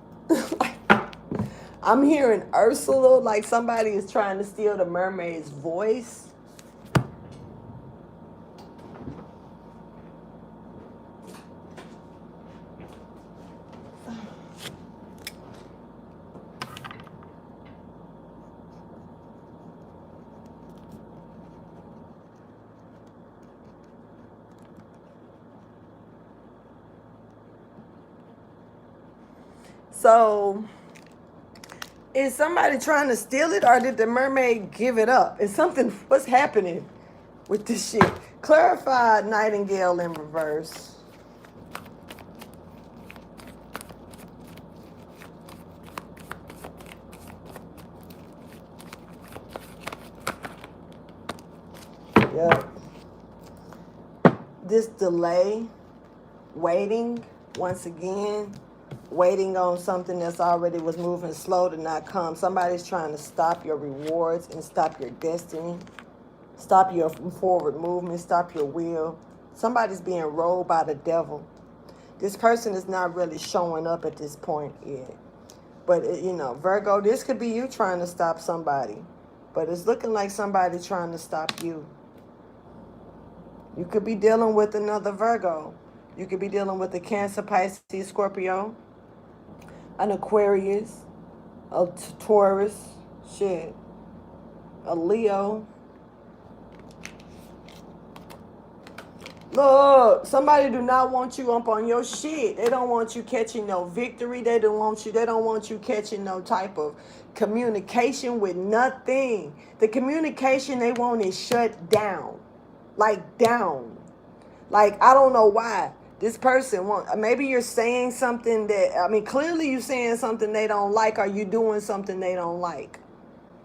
I'm hearing Ursula, like somebody is trying to steal the mermaid's voice. So... is somebody trying to steal it, or did the mermaid give it up? Is something, what's happening with this shit? Clarify nightingale in reverse. Yep. This delay, waiting, once again, waiting on something that's already was moving slow to not come. Somebody's trying to stop your rewards and stop your destiny, stop your forward movement, stop your will. Somebody's being rolled by the devil. This person is not really showing up at this point yet. But, you know, Virgo, this could be you trying to stop somebody. But it's looking like somebody trying to stop you. You could be dealing with another Virgo. You could be dealing with a Cancer, Pisces, Scorpio, an Aquarius, a Taurus, shit, a Leo. Look, somebody do not want you up on your shit. They don't want you catching no victory. They don't want you catching no type of communication with nothing. The communication they want is shut down. Like down. Like, I don't know why. This person maybe you're saying something that, clearly you're saying something they don't like, or you doing something they don't like.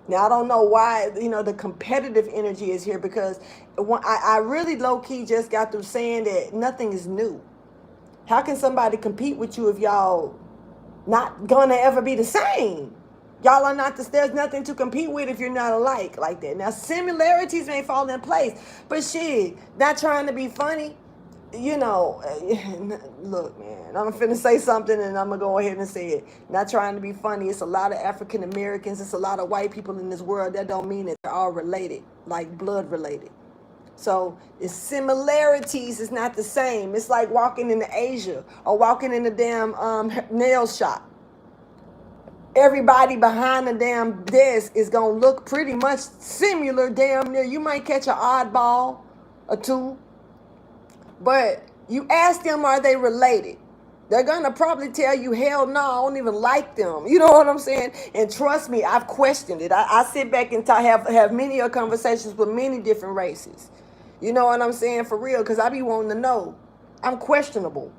Now, I don't know why, the competitive energy is here, because I really low-key just got through saying that nothing is new. How can somebody compete with you if y'all not gonna ever be the same? Y'all are not, there's nothing to compete with if you're not alike like that. Now, similarities may fall in place, but shit, not trying to be funny. Look, man, I'm finna say something and I'm gonna go ahead and say it. Not trying to be funny. It's a lot of African Americans. It's a lot of white people in this world. That don't mean that they're all related, like blood related. So it's similarities is not the same. It's like walking into Asia or walking in the damn nail shop. Everybody behind the damn desk is gonna look pretty much similar, damn near. You might catch an oddball or two. But you ask them, are they related? They're going to probably tell you, hell no, I don't even like them. You know what I'm saying? And trust me, I've questioned it. I sit back and have many conversations with many different races. You know what I'm saying? For real, because I be wanting to know. I'm questionable.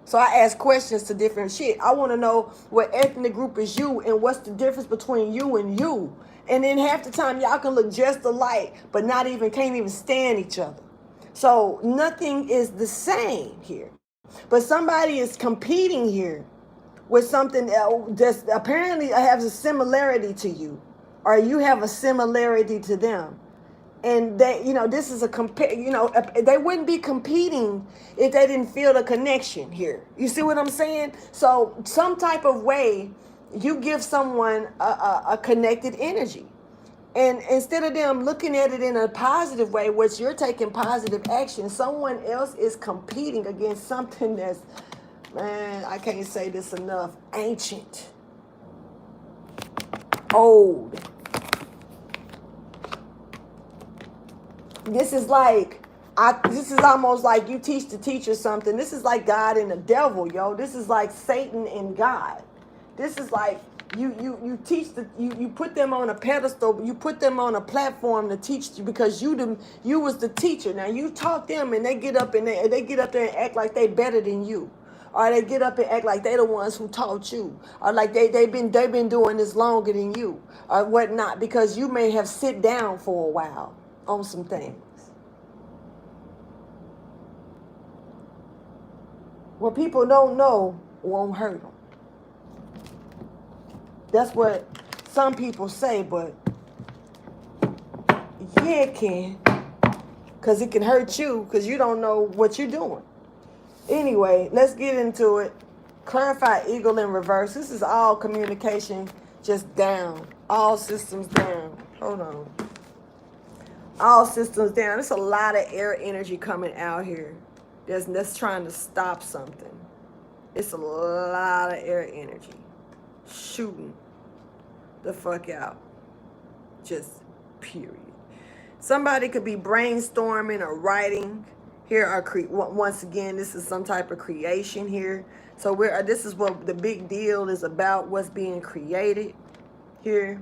So I ask questions to different shit. I want to know what ethnic group is you and what's the difference between you and you. And then half the time y'all can look just alike, but can't even stand each other. So nothing is the same here. But somebody is competing here with something that apparently has a similarity to you, or you have a similarity to them. And they, this is they wouldn't be competing if they didn't feel the connection here. You see what I'm saying? So some type of way you give someone a connected energy. And instead of them looking at it in a positive way, which you're taking positive action, someone else is competing against something that's, man, I can't say this enough, ancient, old. This is almost like you teach the teacher something. This is like God and the devil, yo. This is like Satan and God. This is like you teach you put them on a pedestal, you put them on a platform to teach you, because you was the teacher. Now you taught them, and they get up there and act like they better than you, or they get up and act like they the ones who taught you, or like they've been doing this longer than you, or whatnot, because you may have sit down for a while on some things. What people don't know won't hurt them. That's what some people say, but yeah, it can. Because it can hurt you, because you don't know what you're doing. Anyway, let's get into it. Clarify eagle in reverse. This is all communication just down. All systems down. Hold on. All systems down. There's a lot of air energy coming out here. That's trying to stop something. It's a lot of air energy shooting the fuck out. Just period. Somebody could be brainstorming or writing. Here are once again, this is some type of creation here. So this is what the big deal is about, what's being created here.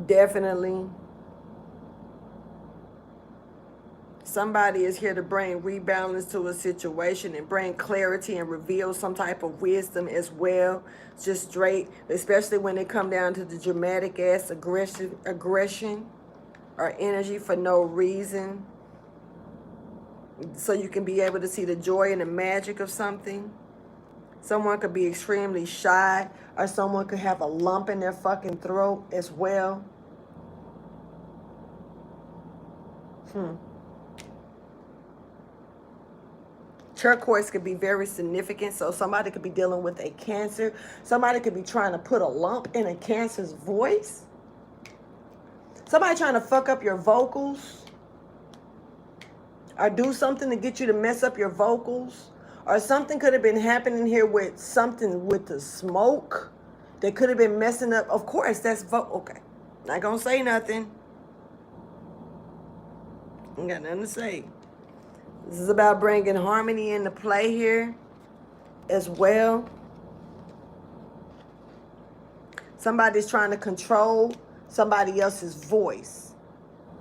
Definitely. Somebody is here to bring rebalance to a situation and bring clarity and reveal some type of wisdom as well. Just straight, especially when it come down to the dramatic ass aggression or energy for no reason. So you can be able to see the joy and the magic of something. Someone could be extremely shy, or someone could have a lump in their fucking throat as well. Turquoise could be very significant. So somebody could be dealing with a cancer. Somebody could be trying to put a lump in a cancer's voice. Somebody trying to fuck up your vocals. or do something to get you to mess up your vocals, or something could have been happening here with something with the smoke that could have been messing up. Of course, that's okay. Not gonna say nothing. Ain't got nothing to say. This is about bringing harmony into play here as well. Somebody's trying to control somebody else's voice.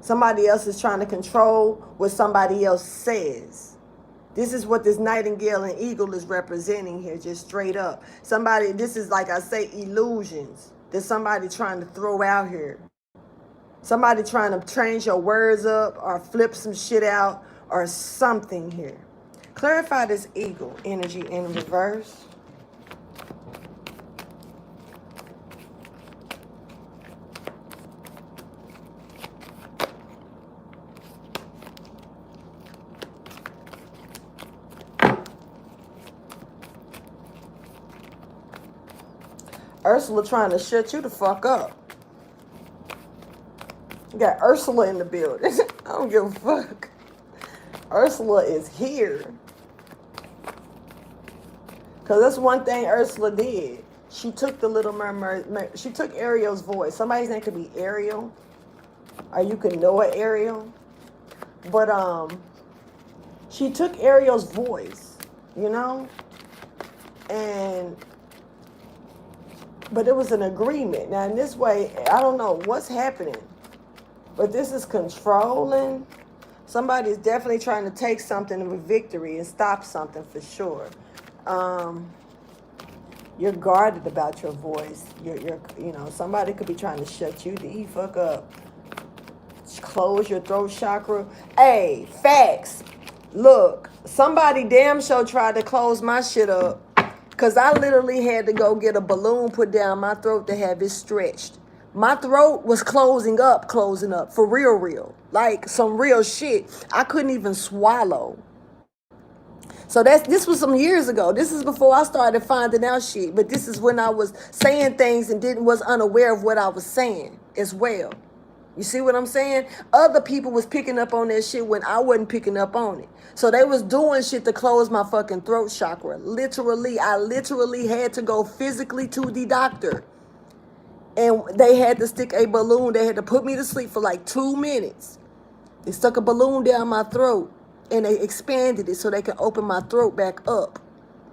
Somebody else is trying to control what somebody else says. This is what this nightingale and eagle is representing here, just straight up. Somebody, this is like I say, illusions that somebody trying to throw out here. Somebody trying to change your words up or flip some shit out or something here. Clarify this eagle energy in reverse. Ursula trying to shut you the fuck up. You got Ursula in the building. I don't give a fuck. Ursula is here. Because that's one thing Ursula did. She took the Little Mermaid. She took Ariel's voice. Somebody's name could be Ariel. Or you could know it, Ariel. But she took Ariel's voice, you know? But it was an agreement. Now, in this way, I don't know what's happening. But this is controlling. Somebody is definitely trying to take something of a victory and stop something for sure. You're guarded about your voice. You know, somebody could be trying to shut you the fuck up. Close your throat chakra. Hey, facts. Look, somebody damn sure tried to close my shit up. Because I literally had to go get a balloon put down my throat to have it stretched. My throat was closing up, for real. Like some real shit. I couldn't even swallow. So this was some years ago. This is before I started finding out shit. But this is when I was saying things and was unaware of what I was saying as well. You see what I'm saying? Other people was picking up on that shit when I wasn't picking up on it. So they was doing shit to close my fucking throat chakra. Literally, I literally had to go physically to the doctor. And they had to stick a balloon. They had to put me to sleep for like 2 minutes. They stuck a balloon down my throat and they expanded it so they could open my throat back up.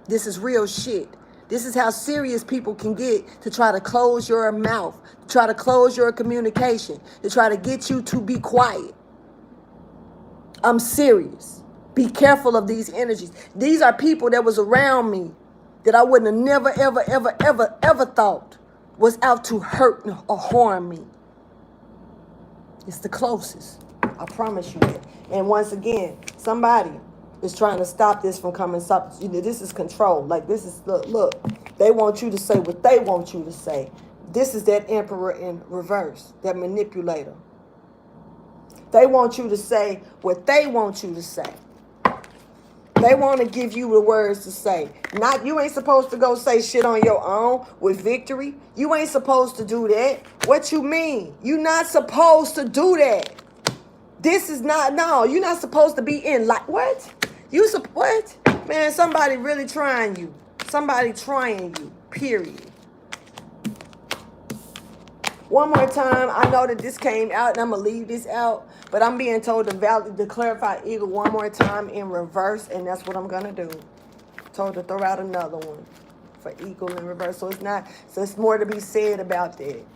This is real shit. This is how serious people can get to try to close your mouth, to try to close your communication, to try to get you to be quiet. I'm serious. Be careful of these energies. These are people that was around me that I wouldn't have never, ever thought was out to hurt or harm me. It's the closest. I promise you that. And once again, somebody is trying to stop this from coming. This is control. Like this is, look, they want you to say what they want you to say. This is that emperor in reverse, that manipulator. They want you to say what they want you to say. They want to give you the words to say. Not, you ain't supposed to go say shit on your own with victory. You ain't supposed to do that. What you mean? You're not supposed to do that. This is not, no, you're not supposed to be in like, what? What? Man, somebody really trying you. Somebody trying you, period. One more time, I know that this came out and I'm going to leave this out, but I'm being told to clarify eagle one more time in reverse, and that's what I'm going to do. Told to throw out another one for eagle in reverse. So it's more to be said about that.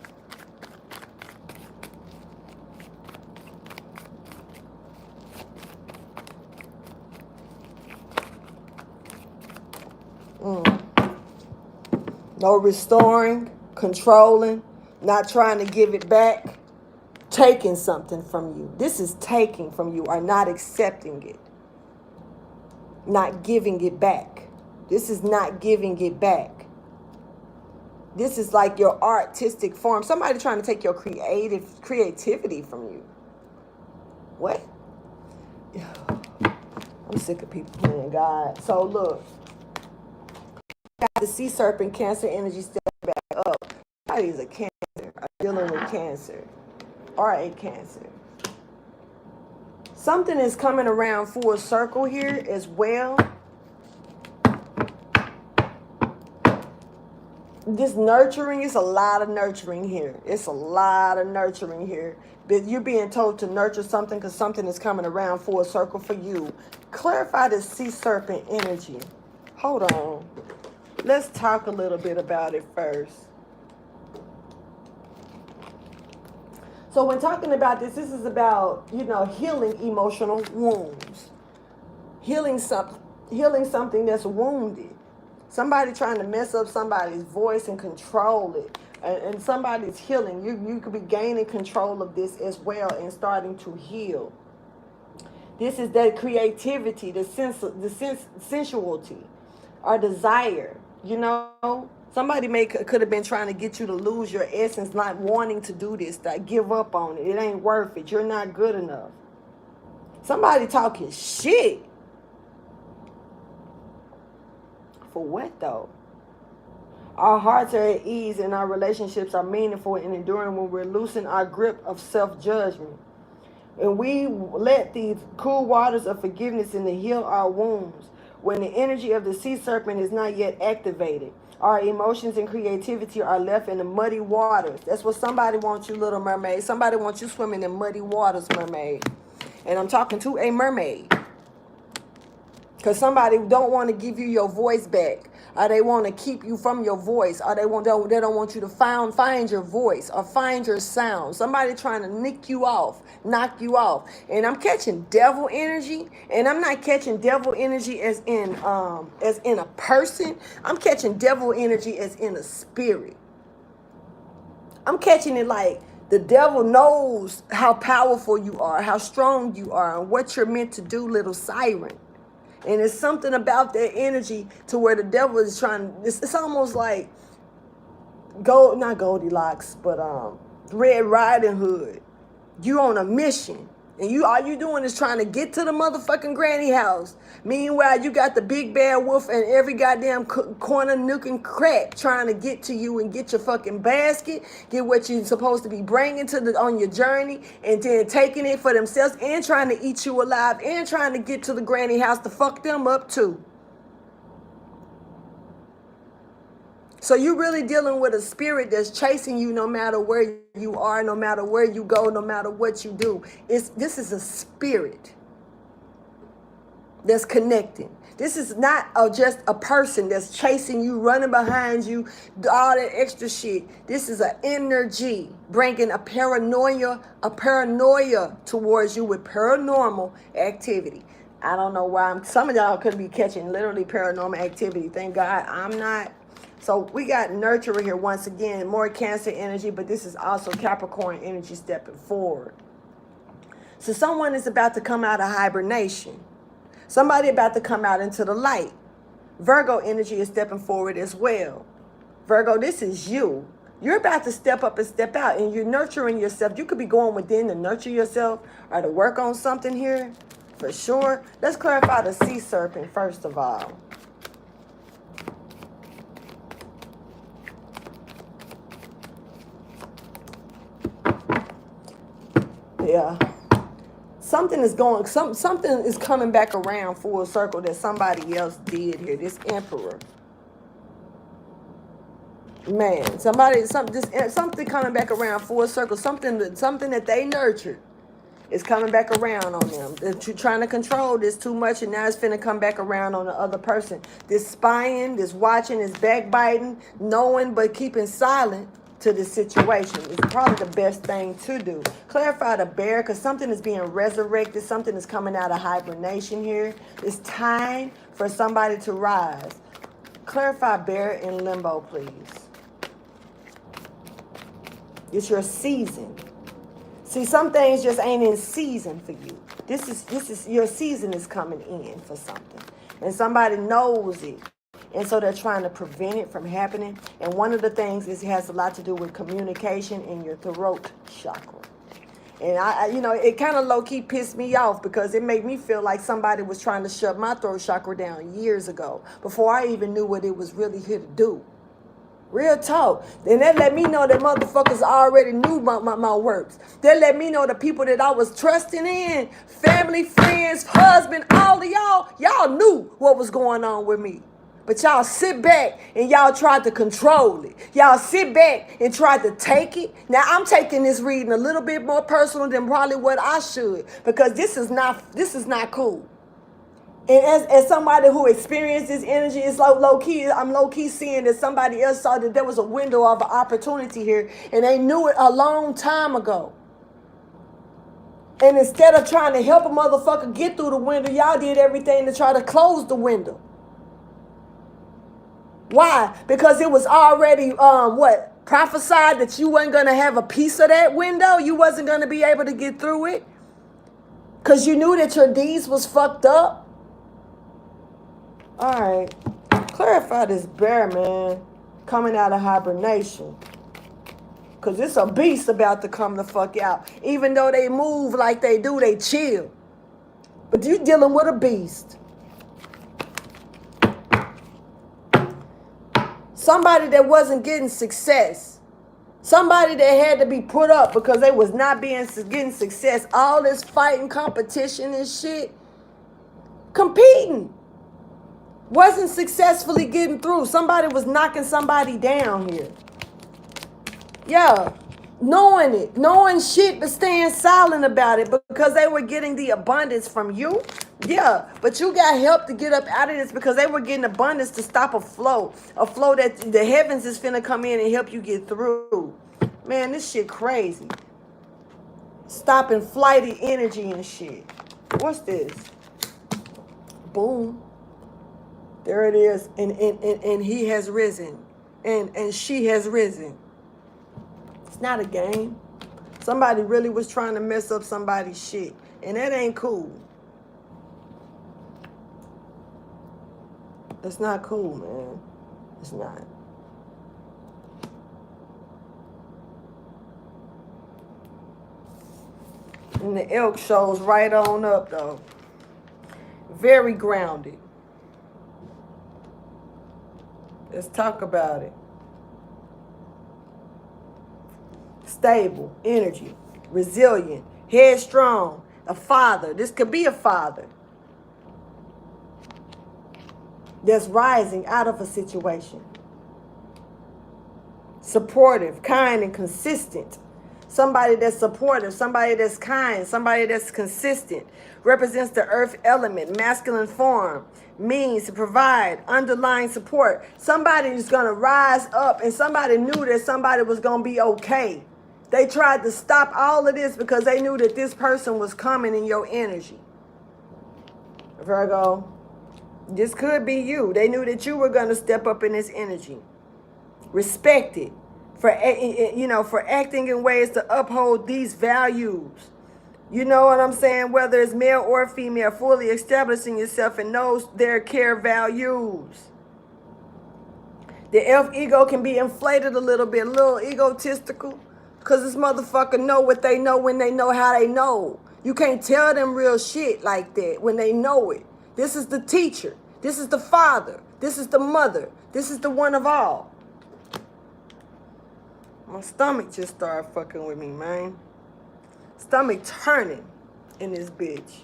No restoring, controlling, not trying to give it back, taking something from you. This is taking from you or not accepting it, not giving it back. This is not giving it back. This is like your artistic form. Somebody trying to take your creativity from you. What? I'm sick of people playing God. So look. The sea serpent cancer energy step back up. Somebody is a cancer, dealing with cancer, or a cancer. Something is coming around full circle here as well. This nurturing, is a lot of nurturing here. It's a lot of nurturing here. But you're being told to nurture something because something is coming around full circle for you. Clarify the sea serpent energy. Hold on. Let's talk a little bit about it first. So when talking about this is about, healing emotional wounds. Healing something that's wounded. Somebody trying to mess up somebody's voice and control it. And somebody's healing. You could be gaining control of this as well and starting to heal. This is that creativity, the sensuality or desire. Somebody could have been trying to get you to lose your essence, not wanting to do this, like give up on it. It ain't worth it. You're not good enough. Somebody talking shit. For what though? Our hearts are at ease and our relationships are meaningful and enduring when we're loosening our grip of self-judgment. And we let these cool waters of forgiveness in to heal our wounds. When the energy of the sea serpent is not yet activated, our emotions and creativity are left in the muddy waters. That's what somebody wants you, little mermaid. Somebody wants you swimming in muddy waters, mermaid. And I'm talking to a mermaid. Because somebody don't want to give you your voice back. Or they want to keep you from your voice. Or they don't want you to find your voice or find your sound. Somebody trying to knock you off. And I'm catching devil energy. And I'm not catching devil energy as in a person. I'm catching devil energy as in a spirit. I'm catching it like the devil knows how powerful you are, how strong you are, and what you're meant to do, little siren. And it's something about that energy to where the devil is trying. It's almost like not Goldilocks, but Red Riding Hood. You on a mission, and all you doing is trying to get to the motherfucking granny house. Meanwhile, you got the big bad wolf and every goddamn corner, nook, and crack trying to get to you and get your fucking basket, get what you're supposed to be bringing on your journey, and then taking it for themselves and trying to eat you alive and trying to get to the granny house to fuck them up too. So you're really dealing with a spirit that's chasing you no matter where you are, no matter where you go, no matter what you do. This is a spirit that's connecting. This is not just a person that's chasing you, running behind you, all that extra shit. This is an energy bringing a paranoia towards you with paranormal activity. I don't know why some of y'all could be catching literally paranormal activity. Thank God I'm not. So we got nurturer here once again, more Cancer energy, but this is also Capricorn energy stepping forward. So someone is about to come out of hibernation. Somebody about to come out into the light. Virgo energy is stepping forward as well. Virgo, this is you. You're about to step up and step out, and you're nurturing yourself. You could be going within to nurture yourself or to work on something here, for sure. Let's clarify the sea serpent first of all. Yeah. Something is coming back around full circle that somebody else did here. This emperor. Man, something coming back around full circle. Something that they nurtured is coming back around on them. They're trying to control this too much, and now it's finna come back around on the other person. This spying, this watching, this backbiting, knowing but keeping silent to this situation is probably the best thing to do. Clarify the bear, because something is being resurrected. Something is coming out of hibernation here. It's time for somebody to rise. Clarify bear in limbo, please. It's your season. See, some things just ain't in season for you. This is your season is coming in for something, and somebody knows it. And so they're trying to prevent it from happening. And one of the things is it has a lot to do with communication in your throat chakra. And it kind of low-key pissed me off because it made me feel like somebody was trying to shut my throat chakra down years ago before I even knew what it was really here to do. Real talk. Then that let me know that motherfuckers already knew my works. That let me know the people that I was trusting in, family, friends, husband, all of y'all knew what was going on with me. But y'all sit back and y'all tried to control it. Y'all sit back and tried to take it. Now I'm taking this reading a little bit more personal than probably what I should, because this is not cool. And as somebody who experienced this energy, it's like I'm low key seeing that somebody else saw that there was a window of opportunity here, and they knew it a long time ago. And instead of trying to help a motherfucker get through the window, y'all did everything to try to close the window. Why? Because it was already prophesied that you weren't gonna have a piece of that window. You wasn't gonna be able to get through it. Because you knew that your deeds was fucked up. All right. Clarify this bear, man, coming out of hibernation. Because it's a beast about to come the fuck out. Even though they move like they do, they chill. But you dealing with a beast. Somebody that wasn't getting success. Somebody that had to be put up because they was not getting success. All this fighting, competition and shit. Competing. Wasn't successfully getting through. Somebody was knocking somebody down here. Yeah. Knowing it. Knowing shit but staying silent about it because they were getting the abundance from you. Yeah. But you got help to get up out of this because they were getting abundance to stop a flow. A flow that the heavens is finna come in and help you get through. Man, this shit crazy. Stopping flighty energy and shit. What's this? Boom. There it is. And he has risen. And she has risen. It's not a game. Somebody really was trying to mess up somebody's shit. And that ain't cool. It's not cool, man. It's not. And the elk shows right on up, though. Very grounded. Let's talk about it. Stable, energy, resilient, headstrong, a father. This could be a father that's rising out of a situation. Supportive, kind, and consistent. Somebody that's supportive, somebody that's kind, somebody that's consistent. Represents the earth element, masculine form. Means to provide underlying support. Somebody is going to rise up, and somebody knew that somebody was going to be okay. They tried to stop all of this because they knew that this person was coming in your energy. Virgo, this could be you. They knew that you were going to step up in this energy. Respected for acting in ways to uphold these values. You know what I'm saying? Whether it's male or female, fully establishing yourself and knows their care values. The elf ego can be inflated a little bit, a little egotistical. Because this motherfucker know what they know when they know how they know. You can't tell them real shit like that when they know it. This is the teacher. This is the father. This is the mother. This is the one of all. My stomach just started fucking with me, man. Stomach turning in this bitch.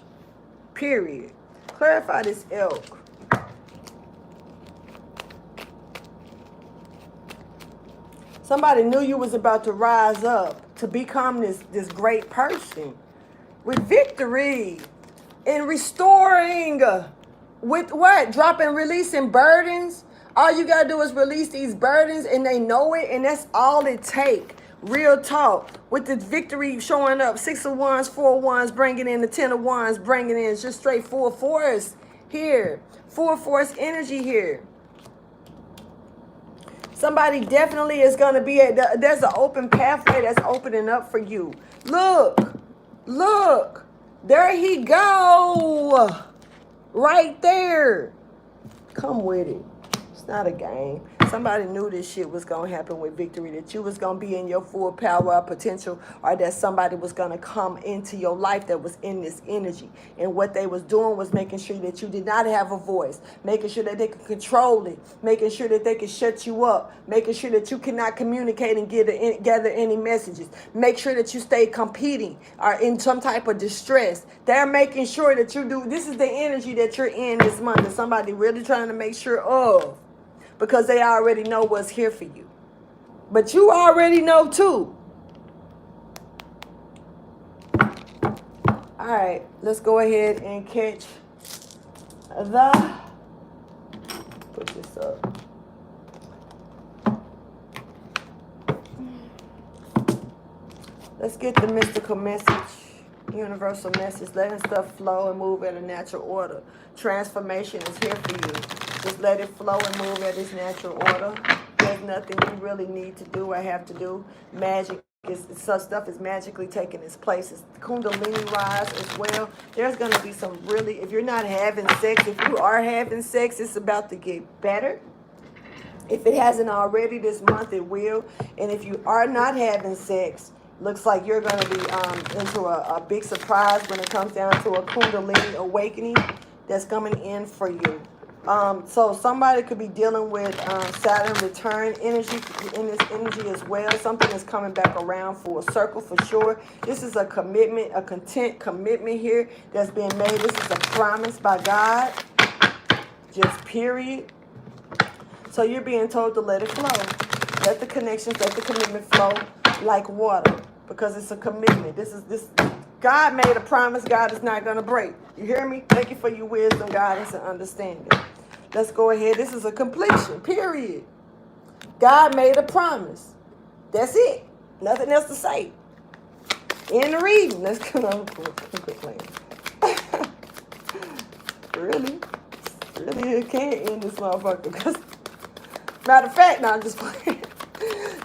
Period. Clarify this elk. Somebody knew you was about to rise up to become this great person. With victory. And restoring. With what? Dropping, releasing burdens. All you got to do is release these burdens and they know it. And that's all it takes. Real talk. With the victory showing up. 6 of Wands, 4 of Wands, bringing in the 10 of Wands, bringing in just straight full force here. Full force energy here. Somebody definitely is going to be, there's an open pathway that's opening up for you. Look. Look. There he go. Right there. Come with it. not a game. Somebody knew this shit was going to happen with victory, that you was going to be in your full power or potential, or that somebody was going to come into your life that was in this energy. And what they was doing was making sure that you did not have a voice, making sure that they could control it, making sure that they could shut you up, making sure that you cannot communicate and gather any messages, make sure that you stay competing or in some type of distress. They're making sure that you do. This is the energy that you're in this month, that somebody really trying to make sure of, because they already know what's here for you. But you already know too. All right, let's go ahead and catch the, put this up. Let's get the mystical message, universal message, letting stuff flow and move at a natural order. Transformation is here for you. Just let it flow and move at its natural order. There's nothing you really need to do or have to do. Magic is, such stuff is magically taking its place. It's Kundalini rise as well. There's going to be some really, if you're not having sex, if you are having sex, it's about to get better. If it hasn't already this month, it will. And if you are not having sex, looks like you're going to be into a big surprise when it comes down to a Kundalini awakening that's coming in for you. So somebody could be dealing with Saturn return energy in this energy as well. Something is coming back around full circle for sure. This is a commitment, a content commitment here that's being made. This is a promise by God. Just period. So you're being told to let it flow. Let the connections, let the commitment flow like water, because it's a commitment. This God made a promise God is not going to break. You hear me? Thank you for your wisdom, guidance, and understanding. Let's go ahead. This is a completion, period. God made a promise. That's it. Nothing else to say. In the reading. Let's go on. Quit playing. Really? Really, it can't end this motherfucker. Because, matter of fact, no, I'm just playing.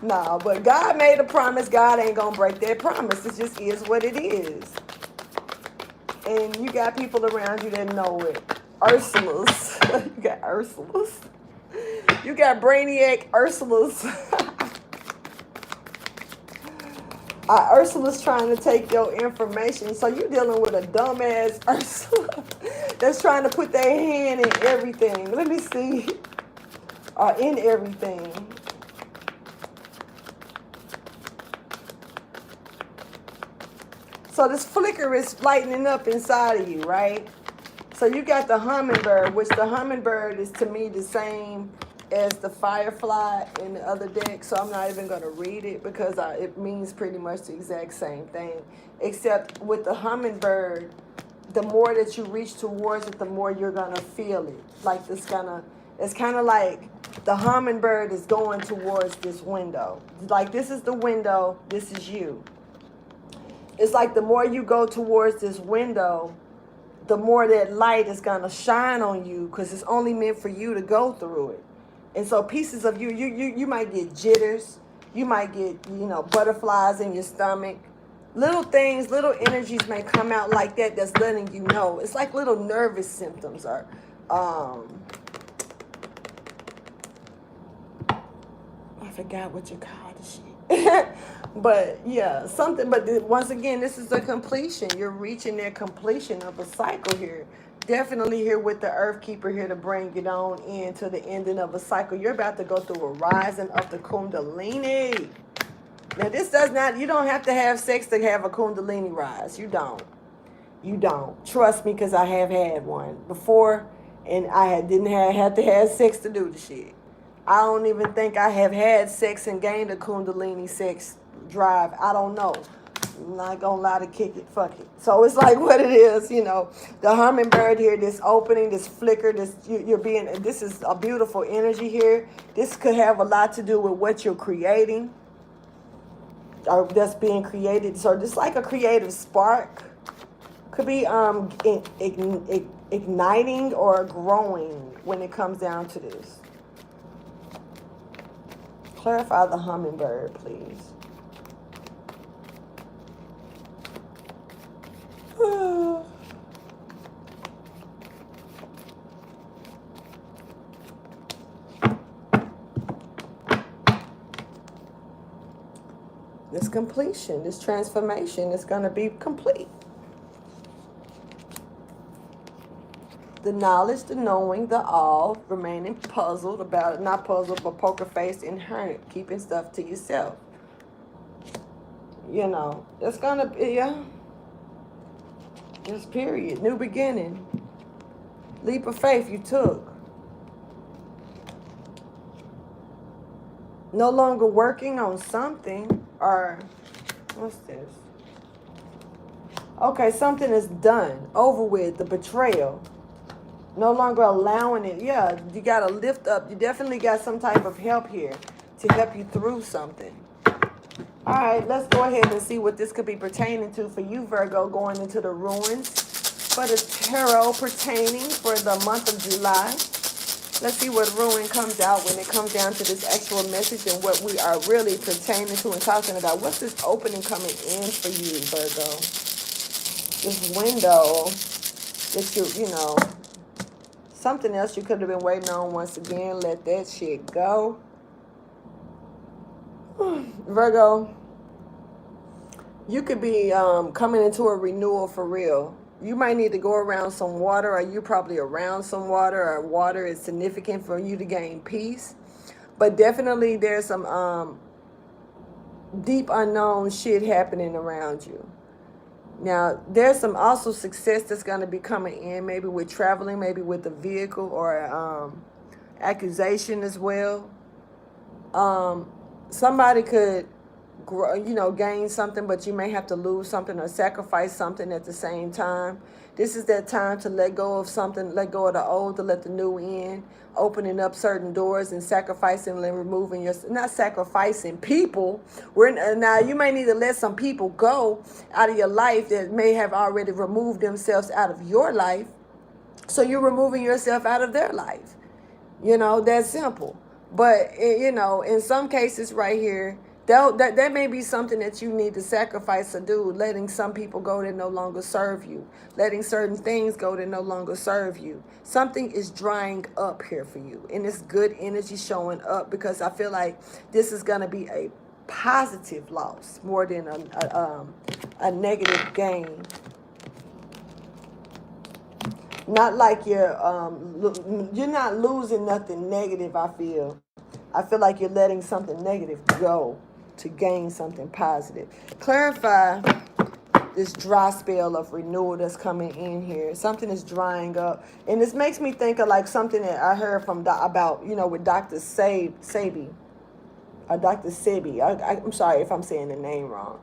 No, but God made a promise. God ain't going to break that promise. It just is what it is. And you got people around you that know it. Ursulas. You got Ursulas. You got brainiac Ursulas. Ursula's trying to take your information. So you're dealing with a dumbass Ursula that's trying to put their hand in everything. Let me see. In everything. So this flicker is lightening up inside of you, right? So you got the hummingbird, which the hummingbird is to me the same as the firefly in the other deck. So I'm not even going to read it because it means pretty much the exact same thing. Except with the hummingbird, the more that you reach towards it, the more you're going to feel it. Like it's kind of like the hummingbird is going towards this window. Like this is the window, this is you. It's like the more you go towards this window, the more that light is going to shine on you, because it's only meant for you to go through it. And so pieces of you might get jitters. You might get, butterflies in your stomach. Little things, little energies may come out like that that's letting you know. It's like little nervous symptoms or I forgot what you call the shit. But yeah, something. But once again, this is a completion. You're reaching that completion of a cycle here. Definitely here with the Earth Keeper here to bring it on into the ending of a cycle. You're about to go through a rising of the Kundalini. Now this does not, you don't have to have sex to have a Kundalini rise. You don't. You don't. Trust me, because I have had one before, and I didn't have to have sex to do the shit. I don't even think I have had sex and gained a Kundalini sex drive. I don't know. I'm not gonna lie to kick it. Fuck it. So it's like what it is, The hummingbird here, this opening, this flicker, this this is a beautiful energy here. This could have a lot to do with what you're creating, or that's being created. So just like a creative spark, could be igniting or growing when it comes down to this. Clarify the hummingbird, please. This completion, this transformation is going to be complete. The knowledge, the knowing, the all, remaining puzzled about it, not puzzled, but poker faced, inherent, keeping stuff to yourself. You know, it's gonna be, yeah. Just period. New beginning. Leap of faith you took. No longer working on something, or what's this? Okay, something is done, over with, the betrayal. No longer allowing it. Yeah, you got to lift up. You definitely got some type of help here to help you through something. All right, let's go ahead and see what this could be pertaining to for you, Virgo, going into the ruins for the tarot pertaining for the month of July. Let's see what ruin comes out when it comes down to this actual message and what we are really pertaining to and talking about. What's this opening coming in for you, Virgo? This window that you know, something else you could have been waiting on. Once again, let that shit go. Virgo, you could be coming into a renewal for real. You might need to go around some water, or you probably around some water, or water is significant for you to gain peace. But definitely there's some deep unknown shit happening around you. Now, there's some also success that's going to be coming in, maybe with traveling, maybe with a vehicle or accusation as well. Somebody could, you know, gain something, but you may have to lose something or sacrifice something at the same time. This is that time to let go of something, let go of the old, to let the new in, opening up certain doors and sacrificing and removing your, not sacrificing people. Now you may need to let some people go out of your life that may have already removed themselves out of your life. So you're removing yourself out of their life. You know, that's simple. But, you know, in some cases right here, that may be something that you need to sacrifice or do, letting some people go that no longer serve you, letting certain things go that no longer serve you. Something is drying up here for you, and it's good energy showing up, because I feel like this is going to be a positive loss more than a negative gain. Not like you're not losing nothing negative, I feel. I feel like you're letting something negative go to gain something positive. Clarify this dry spell of renewal that's coming in here. Something is drying up. And this makes me think of like something that I heard from about, you know, with Dr. Sebi. Or Dr. Sebi. I'm sorry if I'm saying the name wrong.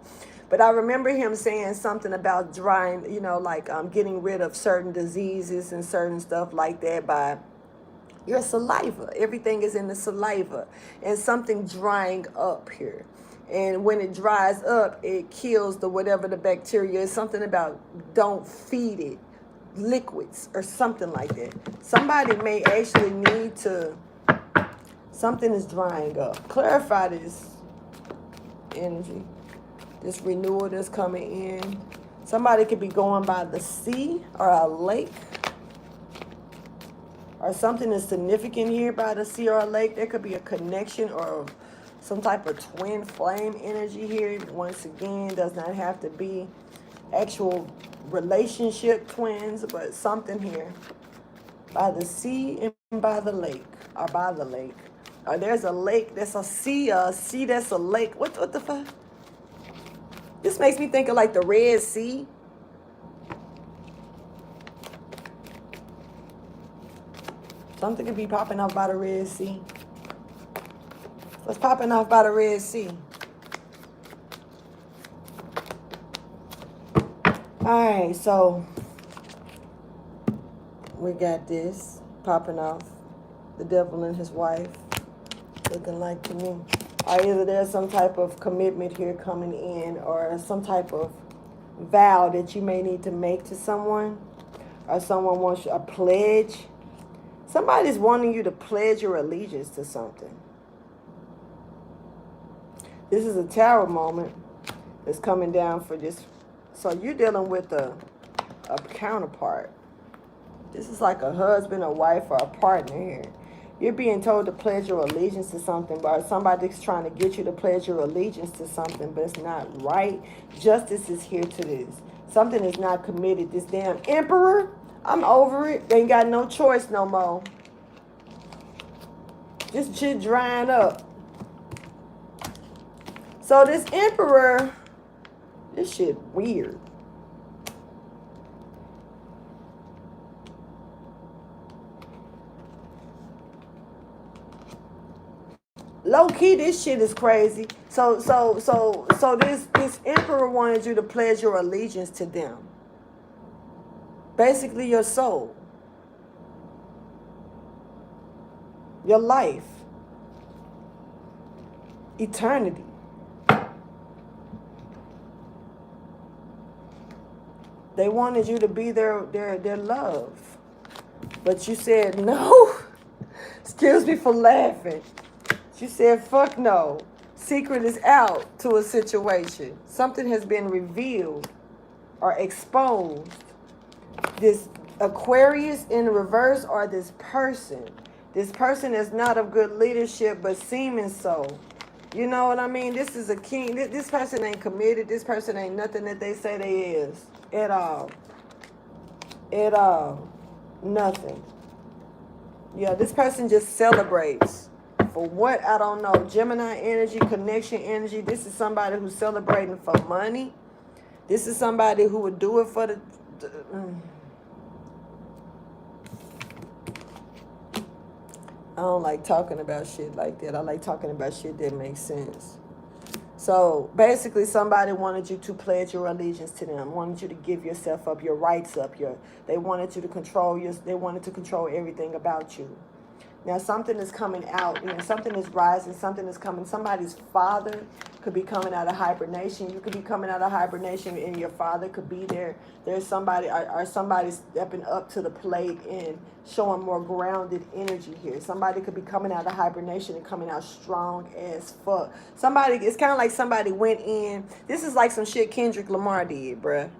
But I remember him saying something about drying, you know, like getting rid of certain diseases and certain stuff like that by your saliva. Everything is in the saliva. And something drying up here. And when it dries up, it kills the whatever the bacteria is. Something about don't feed it liquids or something like that. Somebody may actually need to, something is drying up. Clarify this energy. This renewal that's coming in. Somebody could be going by the sea or a lake. Or something is significant here by the sea or a lake. There could be a connection or some type of twin flame energy here. Once again, does not have to be actual relationship twins, but something here. By the sea and by the lake. Or by the lake. Or there's a lake that's a sea that's a lake. What the fuck? This makes me think of like the Red Sea. Something could be popping off by the Red Sea. What's popping off by the Red Sea? Alright, so we got this popping off. The devil and his wife. Looking like to me. Or either there's some type of commitment here coming in, or some type of vow that you may need to make to someone, or someone wants a pledge. Somebody's wanting you to pledge your allegiance to something. This is a tower moment that's coming down for this. So you're dealing with a counterpart. This is like a husband, a wife, or a partner here. You're being told to pledge your allegiance to something, but somebody's trying to get you to pledge your allegiance to something, but it's not right. Justice is here to this. Something is not committed. This damn emperor, I'm over it. They ain't got no choice no more. This shit drying up. So this emperor, this shit weird. Low key, this shit is crazy. So this emperor wanted you to pledge your allegiance to them. Basically, your soul, your life, eternity. They wanted you to be their love, but you said no. Excuse me for laughing. You said, fuck no. Secret is out to a situation. Something has been revealed or exposed. This Aquarius in reverse or this person. This person is not of good leadership, but seeming so. You know what I mean? This is a king. This person ain't committed. This person ain't nothing that they say they is. At all. At all. Nothing. Yeah, this person just celebrates. For what? I don't know. Gemini energy, connection energy. This is somebody who's celebrating for money. This is somebody who would do it for the I don't like talking about shit like that. I like talking about shit that makes sense. So basically somebody wanted you to pledge your allegiance to them, wanted you to give yourself up, your rights up, they wanted you to control they wanted to control everything about you. Now something is coming out, something is rising, something is coming. Somebody's father could be coming out of hibernation. You could be coming out of hibernation and your father could be there. There's somebody or somebody stepping up to the plate and showing more grounded energy here. Somebody could be coming out of hibernation and coming out strong as fuck. It's kind of like somebody went in. This is like some shit Kendrick Lamar did, bruh.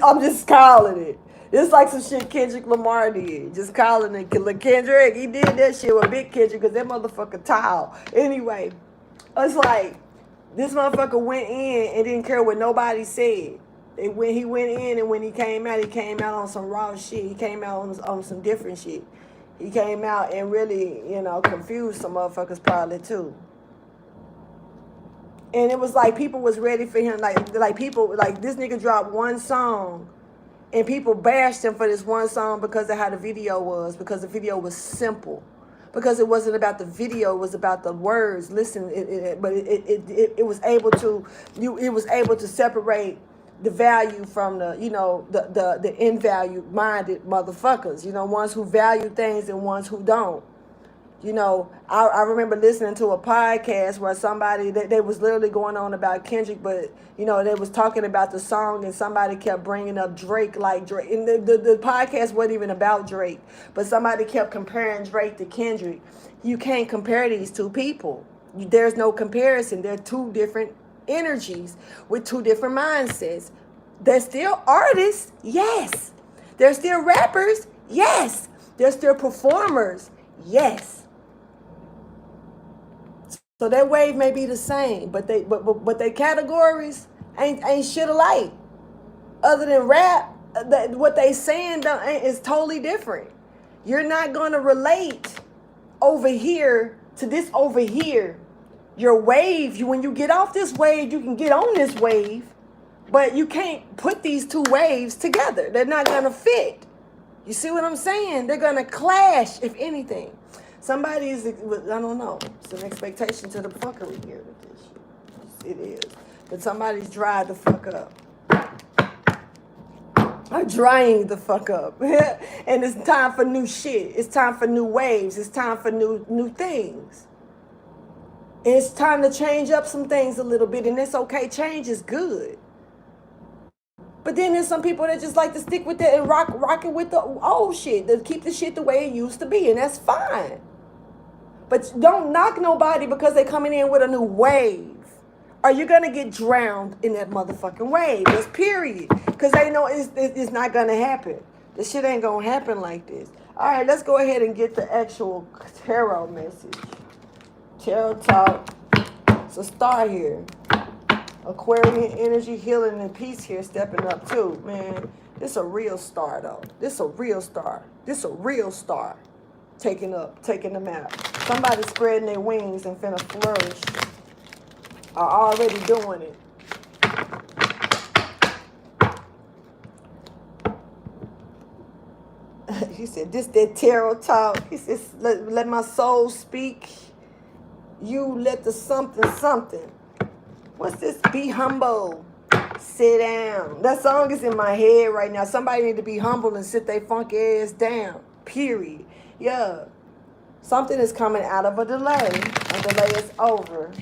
I'm just calling it. It's like some shit Kendrick Lamar did. Just calling it Kendrick. He did that shit with Big Kendrick because that motherfucker tall. Anyway, it's like this motherfucker went in and didn't care what nobody said. When he went in and when he came out on some raw shit. He came out on some different shit. He came out and really, confused some motherfuckers probably too. And it was like people was ready for him. Like people, like this nigga dropped one song. And people bashed him for this one song because of how the video was, because the video was simple, because it wasn't about the video, it was about the words. Listen, it was able to separate the value from the invalue minded motherfuckers, ones who value things and ones who don't. I remember listening to a podcast where somebody, they was literally going on about Kendrick, but, they was talking about the song and somebody kept bringing up Drake like Drake. And the podcast wasn't even about Drake, but somebody kept comparing Drake to Kendrick. You can't compare these two people. There's no comparison. They're two different energies with two different mindsets. They're still artists, yes. They're still rappers, yes. They're still performers, yes. So their wave may be the same, but their categories ain't shit alike. Other than rap, what they saying is totally different. You're not gonna relate over here to this over here. Your wave, when you get off this wave, you can get on this wave, but you can't put these two waves together. They're not gonna fit. You see what I'm saying? They're gonna clash, if anything. Somebody is, I don't know, it's an expectation to the fuckery here with this shit. It is. But somebody's dried the fuck up. I'm drying the fuck up. And it's time for new shit. It's time for new waves. It's time for new things. It's time to change up some things a little bit. And it's okay. Change is good. But then there's some people that just like to stick with it and rock it with the old shit. To keep the shit the way it used to be. And that's fine. But don't knock nobody because they're coming in with a new wave. Or you're going to get drowned in that motherfucking wave. That's period. Because they know it's not going to happen. This shit ain't going to happen like this. All right, let's go ahead and get the actual tarot message. Tarot talk. So start here. Aquarian energy, healing, and peace here stepping up too, man. This a real star though. This a real star. This a real star. Taking them out. Somebody spreading their wings and finna flourish. Are already doing it. He said, this that tarot talk. He says, let my soul speak. You let the something. What's this? Be humble. Sit down. That song is in my head right now. Somebody need to be humble and sit their funky ass down. Period. Yeah. Something is coming out of a delay. A delay is over.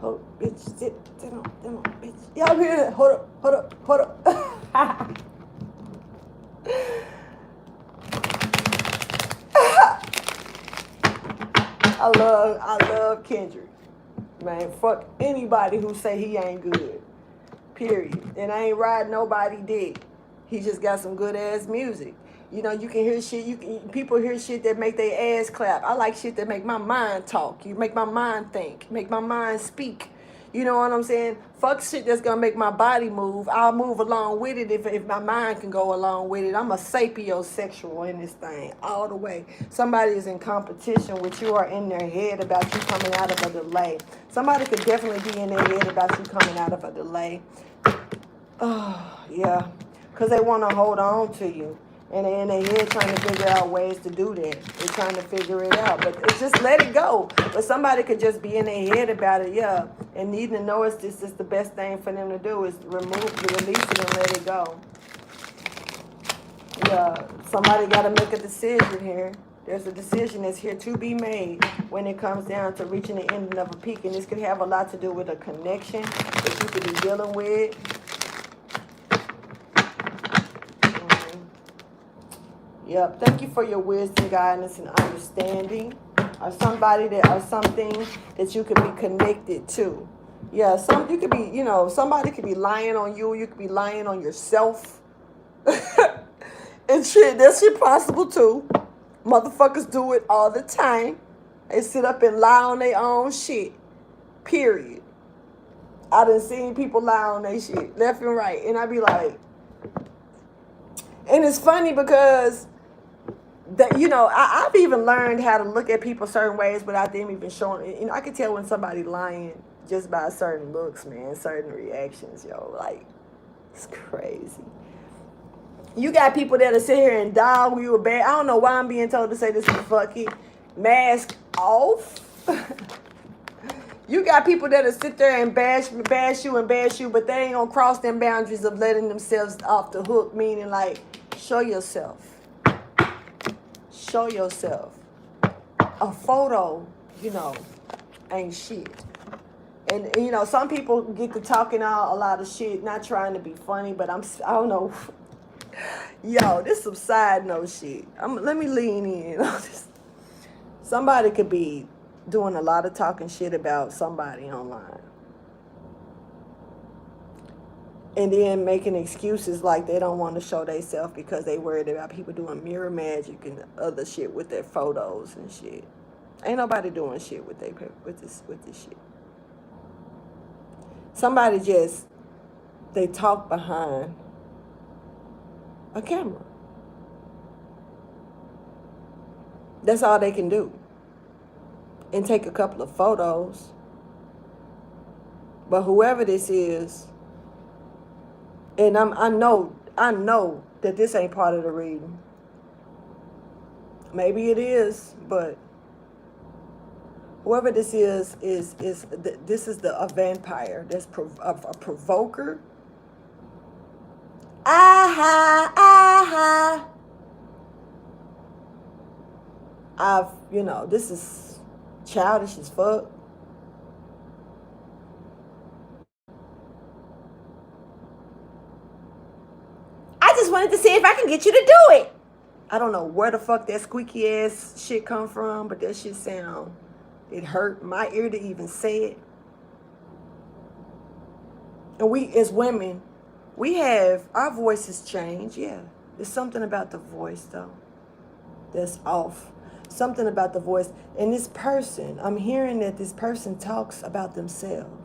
Hold up, bitch. Sit down, bitch. Yeah, I'm here. Hold up. I love Kendrick. Man, fuck anybody who say he ain't good. Period. And I ain't riding nobody dick. He just got some good ass music. You know, you can hear shit. People hear shit that make their ass clap. I like shit that make my mind talk. You make my mind think. Make my mind speak. You know what I'm saying? Fuck shit that's gonna make my body move. I'll move along with it if my mind can go along with it. I'm a sapiosexual in this thing all the way. Somebody is in competition with you or in their head about you coming out of a delay. Somebody could definitely be in their head about you coming out of a delay. Oh, yeah. Because they want to hold on to you. And they're in their head trying to figure out ways to do that. They're trying to figure it out. But it's just let it go. But somebody could just be in their head about it, yeah. And needing to know it's just the best thing for them to do is release it and let it go. Yeah. Somebody got to make a decision here. There's a decision that's here to be made when it comes down to reaching the ending of a peak. And this could have a lot to do with a connection that you could be dealing with. Yep. Thank you for your wisdom, guidance, and understanding. Or something that you could be connected to. Yeah, you could be, somebody could be lying on you. You could be lying on yourself. And shit, that shit possible too. Motherfuckers do it all the time. They sit up and lie on their own shit. Period. I done seen people lie on their shit left and right. And I be like, and it's funny because that, I've even learned how to look at people certain ways without them even showing. I can tell when somebody lying just by certain looks, man, certain reactions, like, it's crazy. You got people that'll sit here and dog you a bad. I don't know why I'm being told to say this, but fuck it. Mask off. You got people that'll sit there and bash you, but they ain't gonna cross them boundaries of letting themselves off the hook, meaning like, show yourself. Show yourself. A photo, ain't shit. And some people get to talking out a lot of shit, not trying to be funny, but I don't know. Yo, this some side note shit. Let me lean in on this. Somebody could be doing a lot of talking shit about somebody online. And then making excuses like they don't want to show themselves because they worried about people doing mirror magic and other shit with their photos and shit. Ain't nobody doing shit with this shit. Somebody they talk behind a camera. That's all they can do. And take a couple of photos. But whoever this is, and I know that this ain't part of the reading. Maybe it is, but whoever this is this is a vampire. That's a provoker. Aha. This is childish as fuck. I just wanted to see if I can get you to do it. I don't know where the fuck that squeaky ass shit come from, but that shit it hurt my ear to even say it. And we, as women, we have, our voices change, yeah. There's something about the voice, though, that's off. Something about the voice. And this person, I'm hearing that this person talks about themselves.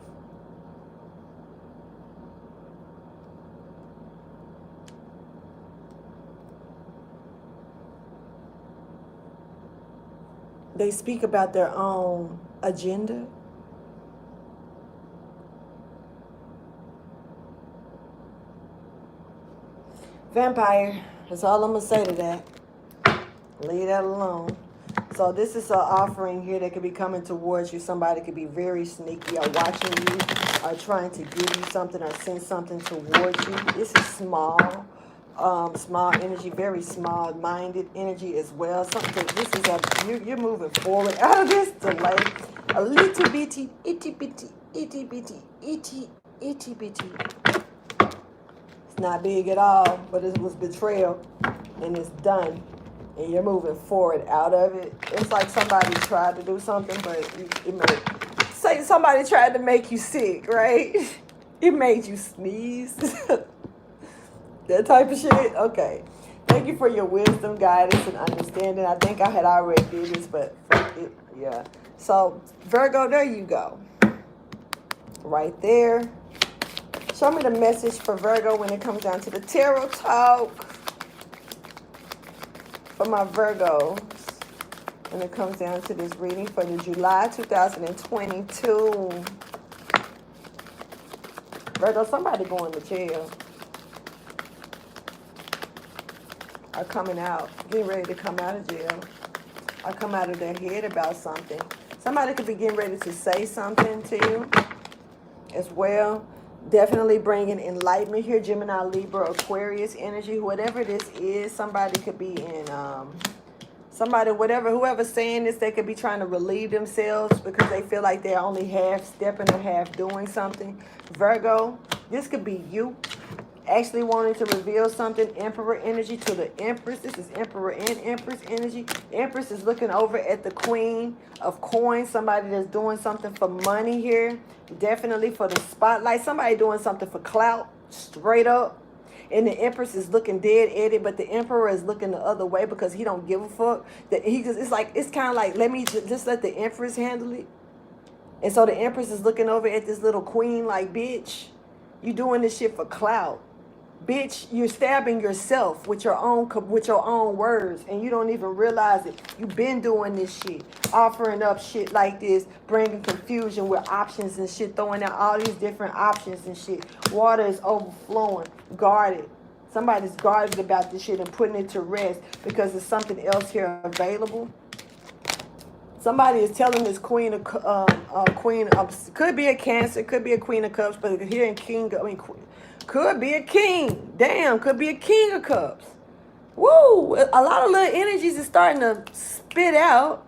They speak about their own agenda. Vampire. That's all I'm going to say to that. Leave that alone. So this is an offering here that could be coming towards you. Somebody could be very sneaky or watching you or trying to give you something or send something towards you. This is small. Small energy, very small-minded energy as well. Something. This is you're moving forward out of this delay. A little bitty, itty bitty, itty bitty, itty bitty. It's not big at all, but it was betrayal, and it's done. And you're moving forward out of it. It's like somebody tried to do something, but say somebody tried to make you sick, right? It made you sneeze. That type of shit. Okay. Thank you for your wisdom, guidance, and understanding. I think I had already did this, but yeah. So Virgo, there you go. Right there. Show me the message for Virgo when it comes down to the tarot talk. For my Virgos, when it comes down to this reading for the July 2022. Virgo, somebody going to jail. Are coming out, getting ready to come out of jail. Are come out of their head about something. Somebody could be getting ready to say something to you as well. Definitely bringing enlightenment here. Gemini, Libra, Aquarius energy. Whatever this is, somebody could be in, whoever's saying this, they could be trying to relieve themselves because they feel like they're only half stepping or half doing something. Virgo, this could be you actually wanting to reveal something. Emperor energy to the Empress. This is Emperor and Empress energy. Empress is looking over at the Queen of Coins. Somebody that's doing something for money here. Definitely for the spotlight. Somebody doing something for clout. Straight up. And the Empress is looking dead at it, but the Emperor is looking the other way because he don't give a fuck. That it's kind of like, let me just let the Empress handle it. And so the Empress is looking over at this little queen like, bitch, you doing this shit for clout. Bitch, you're stabbing yourself with your own words, and you don't even realize it. You've been doing this shit, offering up shit like this, bringing confusion with options and shit, throwing out all these different options and shit. Water is overflowing. Guarded. Somebody's guarded about this shit and putting it to rest because there's something else here available. Somebody is telling this Queen of could be a Cancer, could be a Queen of Cups, but here in could be a king. Damn, could be a King of Cups. Woo! A lot of little energies is starting to spit out.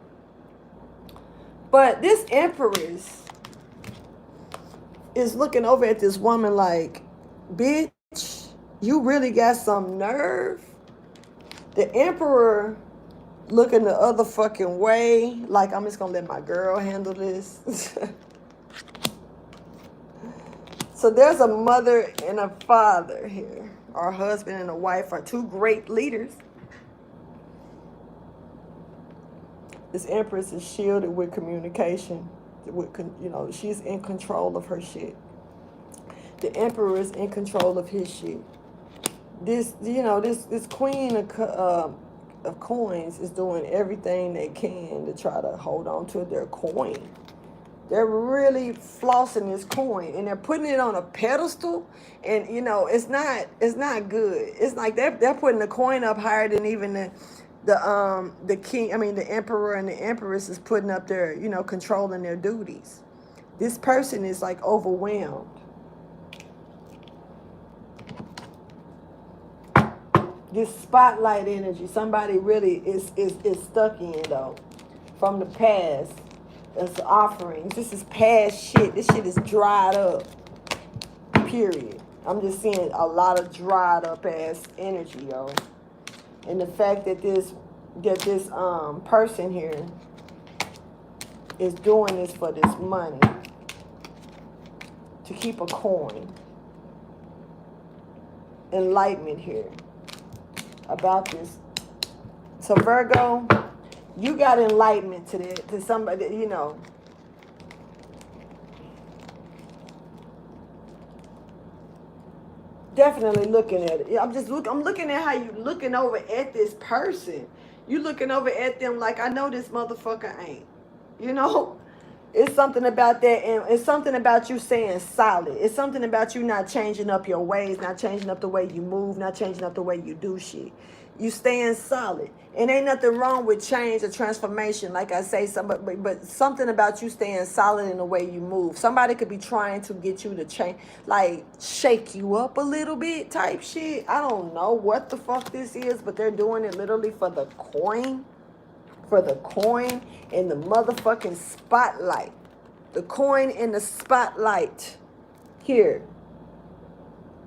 But this Empress is looking over at this woman like, bitch, you really got some nerve? The Emperor looking the other fucking way, like, I'm just gonna let my girl handle this. So there's a mother and a father here. Our husband and a wife are two great leaders. This Empress is shielded with communication. She's in control of her shit. The Emperor is in control of his shit. This Queen of Coins is doing everything they can to try to hold on to their coin. They're really flossing this coin, and they're putting it on a pedestal, and it's not good. It's like they're putting the coin up higher than even the king. I mean, the Emperor and the Empress is putting up their controlling their duties. This person is like overwhelmed. This spotlight energy, somebody really is stuck in though, from the past. As offerings. This is past shit. This shit is dried up. Period. I'm just seeing a lot of dried up ass energy, yo. And the fact that this person here is doing this for this money to keep a coin. enlightenment here about this. So Virgo, you got enlightenment to somebody, you know. Definitely looking at it. I'm looking at how you looking over at this person. You looking over at them like, I know this motherfucker ain't. You know? It's something about that, and it's something about you staying solid. It's something about you not changing up your ways, not changing up the way you move, not changing up the way you do shit. You staying solid. And ain't nothing wrong with change or transformation, like I say, but something about you staying solid in the way you move. Somebody could be trying to get you to change, like shake you up a little bit type shit. I don't know what the fuck this is, but they're doing it literally for the coin. For the coin in the motherfucking spotlight. The coin in the spotlight. Here.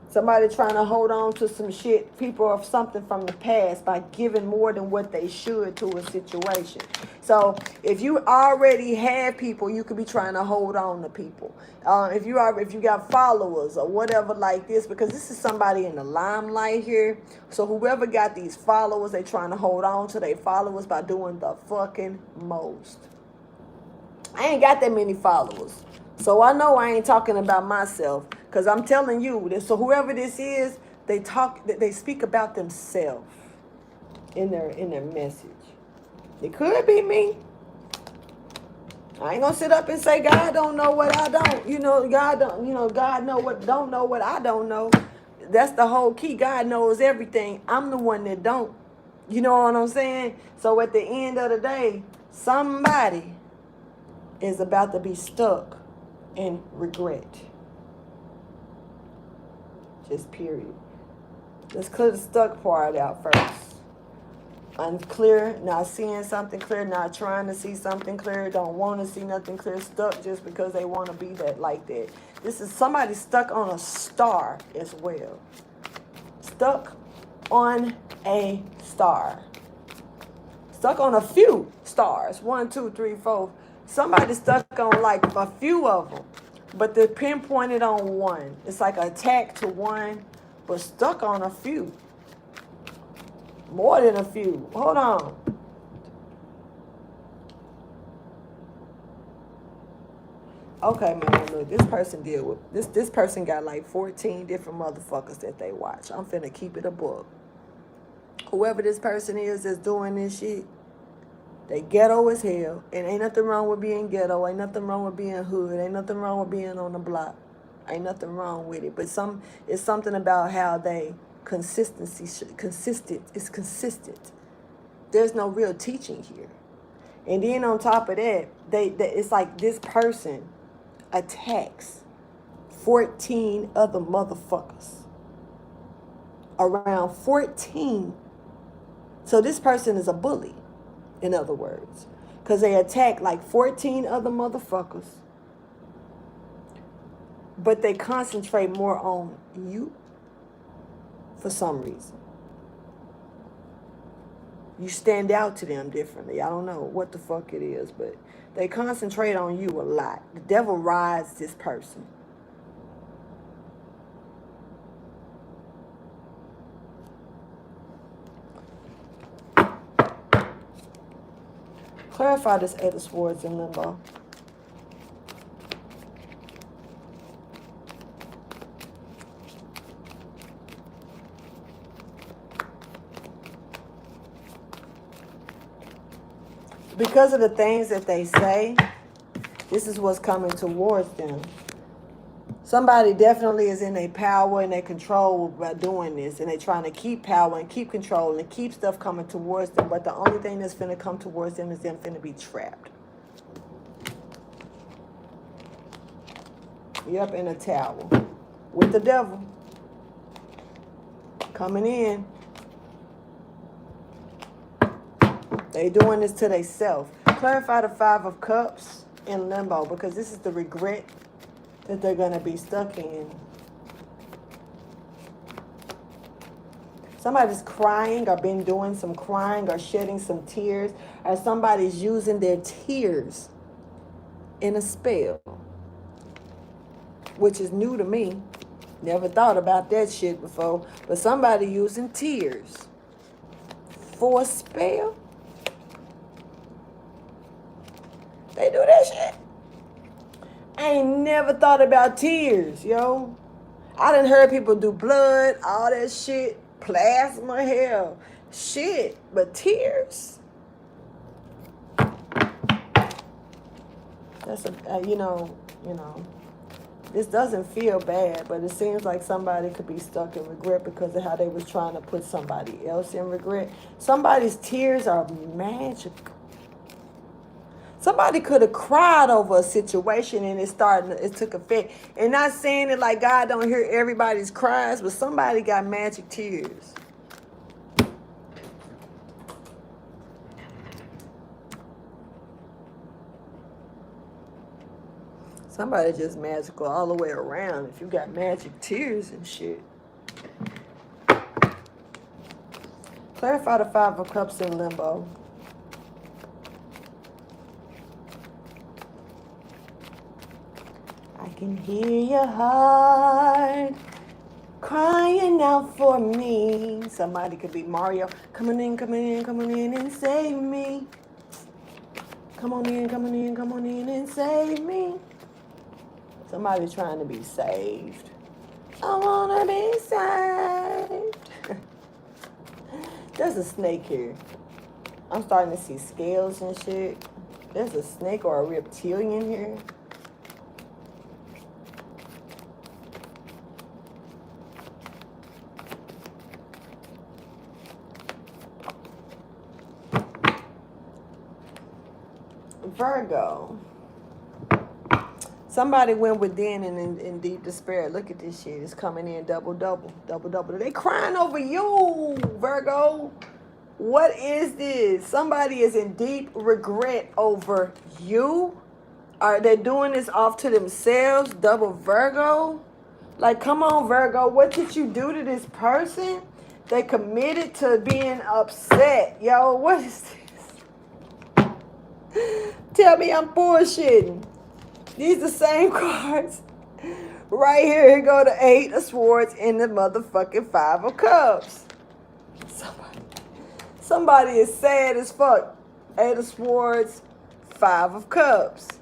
Somebody trying to hold on to some shit, people or something from the past by giving more than what they should to a situation. So if you already have people, you could be trying to hold on to people. If you got followers or whatever like this, because this is somebody in the limelight here. So whoever got these followers, they trying to hold on to their followers by doing the fucking most. I ain't got that many followers. So I know I ain't talking about myself, because I'm telling you that. So whoever this is, they speak about themselves in their message. It could be me. I ain't gonna sit up and say God don't know what I don't. You know, God don't know what I don't know. That's the whole key. God knows everything. I'm the one that don't. You know what I'm saying? So at the end of the day, somebody is about to be stuck in regret. Just period. Let's clear the stuck part out first. Unclear, not seeing something clear, not trying to see something clear, don't want to see nothing clear, stuck just because they want to be that like that. This is somebody stuck on a star as well. Stuck on a star. Stuck on a few stars. 1, 2, 3, 4. Somebody stuck on like a few of them, but they're pinpointed on one. It's like an attack to one, but stuck on a few. More than a few. Hold on. Okay, man, look, this person deal with this person got like 14 different motherfuckers that they watch. I'm finna keep it a book. Whoever this person is that's doing this shit, they ghetto as hell. And ain't nothing wrong with being ghetto. Ain't nothing wrong with being hood. Ain't nothing wrong with being on the block. Ain't nothing wrong with it. But it's something about how they consistent. It's consistent. There's no real teaching here. And then on top of that, it's like this person attacks 14 other motherfuckers. Around 14. So this person is a bully, in other words. Because they attack like 14 other motherfuckers. But they concentrate more on you for some reason. You stand out to them differently. I don't know what the fuck it is, but they concentrate on you a lot. The devil rides this person. Clarify this Eight of Swords in limbo. Because of the things that they say, this is what's coming towards them. Somebody definitely is in their power and their control by doing this. And they're trying to keep power and keep control and keep stuff coming towards them. But the only thing that's finna come towards them is them finna be trapped. Yep, in a tower. With the devil. Coming in. They doing this to themselves. Clarify the Five of Cups in limbo, because this is the regret that they're going to be stuck in. Somebody's crying or been doing some crying or shedding some tears, or somebody's using their tears in a spell, which is new to me. Never thought about that shit before. But somebody using tears for a spell. They do that shit. I ain't never thought about tears, yo. I done heard people do blood, all that shit, plasma, hell, shit. But tears? That's you know, this doesn't feel bad, but it seems like somebody could be stuck in regret because of how they was trying to put somebody else in regret. Somebody's tears are magical. Somebody could have cried over a situation and it took effect. And not saying it like God don't hear everybody's cries, but somebody got magic tears. Somebody just magical all the way around if you got magic tears and shit. Clarify the Five of Cups in limbo. I can hear your heart crying out for me. Somebody could be Mario. Come on in and save me. Come on in and save me. Somebody trying to be saved. I wanna be saved. There's a snake here. I'm starting to see scales and shit. There's a snake or a reptilian here. Virgo. Somebody went within and in deep despair. Look at this shit. It's coming in double. They crying over you, Virgo. What is this? Somebody is in deep regret over you. Are they doing this off to themselves? Double Virgo. Like, come on, Virgo. What did you do to this person? They committed to being upset. Yo, what is this? Tell me I'm bullshitting. These the same cards. Right here, here go the Eight of Swords and the motherfucking Five of Cups. Somebody is sad as fuck. Eight of Swords, Five of Cups.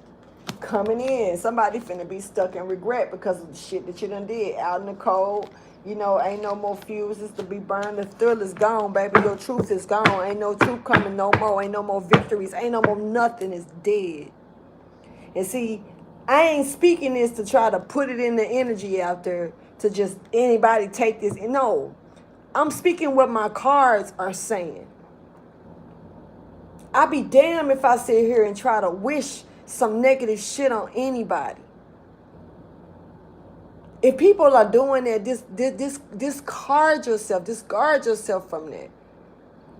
Coming in. Somebody finna be stuck in regret because of the shit that you done did. Out in the cold. You know, ain't no more fuses to be burned. The thrill is gone, baby. Your truth is gone. Ain't no truth coming no more. Ain't no more victories. Ain't no more nothing. It's dead. And see, I ain't speaking this to try to put it in the energy out there to just anybody take this. No, I'm speaking what my cards are saying. I'd be damned if I sit here and try to wish some negative shit on anybody. If people are doing that, discard yourself from that.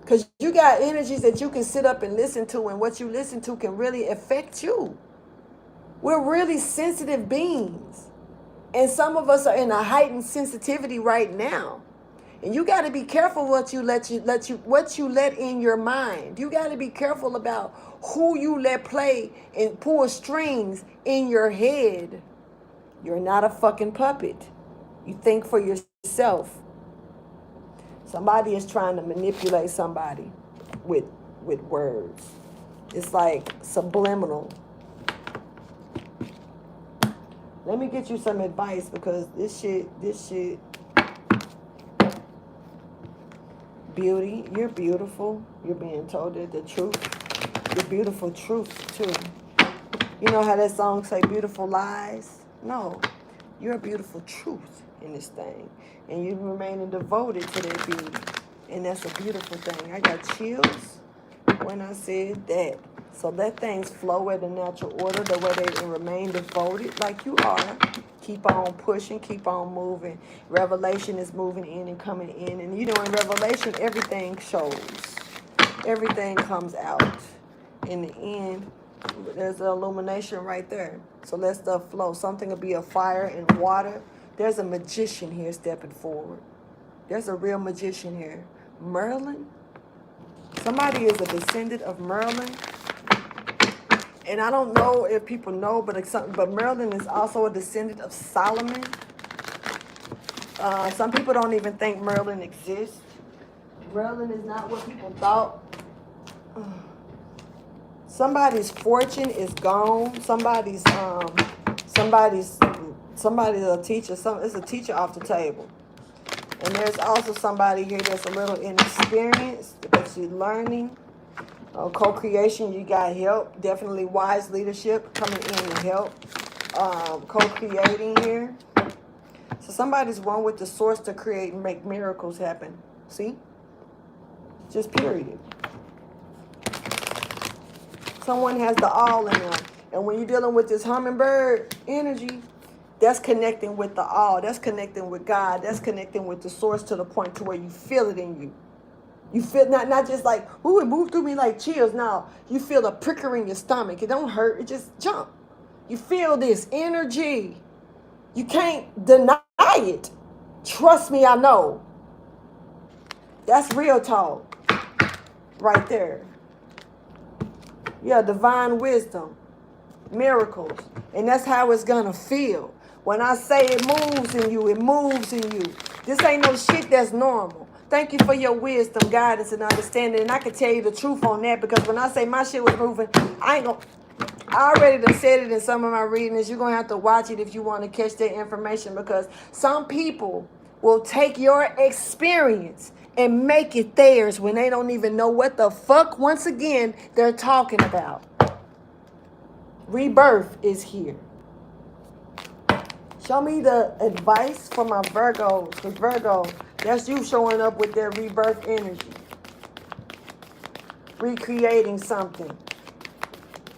Because you got energies that you can sit up and listen to, and what you listen to can really affect you. We're really sensitive beings. And some of us are in a heightened sensitivity right now. And you got to be careful what you let in your mind. You got to be careful about who you let play and pull strings in your head. You're not a fucking puppet. You think for yourself. Somebody is trying to manipulate somebody with words. It's like subliminal. Let me get you some advice because this shit, beauty, you're beautiful. You're being told the truth. Your beautiful truth, too. You know how that song say beautiful lies? No, you're a beautiful truth in this thing. And you're remaining devoted to that beauty. And that's a beautiful thing. I got chills when I said that. So let things flow at a natural order, the way they remain devoted like you are. Keep on pushing, keep on moving. Revelation is moving in and coming in. And you know, in Revelation, everything shows. Everything comes out. In the end, there's an illumination right there. So let stuff flow. Something will be a fire and water. There's a magician here stepping forward. There's a real magician here. Merlin. Somebody is a descendant of Merlin. And I don't know if people know, but Merlin is also a descendant of Solomon. Some people don't even think Merlin exists. Merlin is not what people thought. Somebody's fortune is gone. Somebody's a teacher. It's a teacher off the table. And there's also somebody here that's a little inexperienced, but she's learning. Co-creation, you got help. Definitely wise leadership coming in to help. Co-creating here. So somebody's one with the source to create and make miracles happen. See? Just period. Someone has the all in them. And when you're dealing with this hummingbird energy, that's connecting with the all. That's connecting with God. That's connecting with the source to the point to where you feel it in you. You feel not just like, ooh, it moved through me like chills. No, you feel a pricker in your stomach. It don't hurt. It just jump. You feel this energy. You can't deny it. Trust me, I know. That's real talk right there. Yeah, divine wisdom, miracles. And that's how it's going to feel. When I say it moves in you, it moves in you. This ain't no shit that's normal. Thank you for your wisdom, guidance, and understanding. And I can tell you the truth on that, because when I say my shit was moving, I already done said it in some of my readings. You're going to have to watch it if you want to catch that information, because some people will take your experience and make it theirs when they don't even know what the fuck, once again, they're talking about. Rebirth is here. Show me the advice for my Virgos. Because Virgo, that's you showing up with their rebirth energy. Recreating something.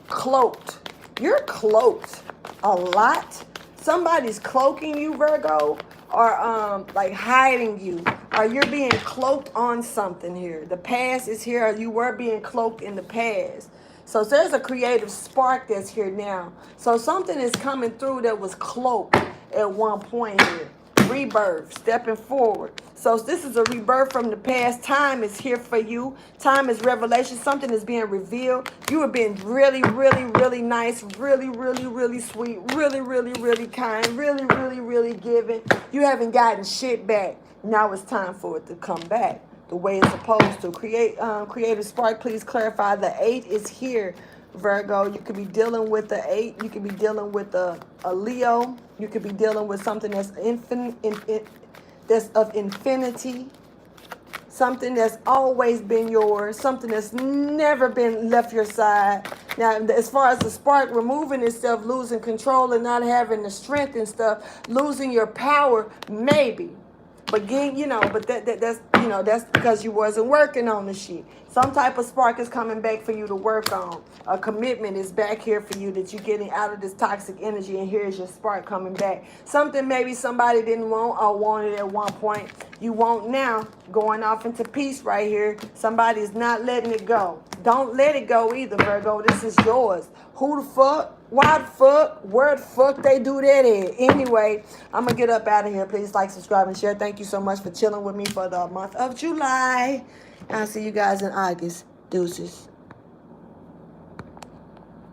Cloaked. You're cloaked a lot. Somebody's cloaking you, Virgo, or like hiding you, or you're being cloaked on something here. The past is here, or you were being cloaked in the past. So there's a creative spark that's here now. So something is coming through that was cloaked at one point here. Rebirth, stepping forward. So this is a rebirth from the past. Time is here for you. Time is revelation. Something is being revealed. You have been really, really, really nice, really, really, really sweet, really, really, really kind, really, really, really giving. You haven't gotten shit back. Now it's time for it to come back the way it's supposed to. Creative spark, please clarify. The 8 is here, Virgo. You could be dealing with the 8. You could be dealing with a Leo. You could be dealing with something that's that's of infinity. Something that's always been yours. Something that's never been left your side. Now, as far as the spark removing itself, losing control and not having the strength and stuff, losing your power, maybe. But that's because you wasn't working on the shit. Some type of spark is coming back for you to work on. A commitment is back here for you that you're getting out of this toxic energy, and here's your spark coming back. Something maybe somebody didn't want or wanted at one point, you want now, going off into peace right here. Somebody's not letting it go. Don't let it go either, Virgo. This is yours. Who the fuck? Why the fuck? Where the fuck they do that at? Anyway, I'm going to get up out of here. Please like, subscribe, and share. Thank you so much for chilling with me for the month of July. I'll see you guys in August. Deuces.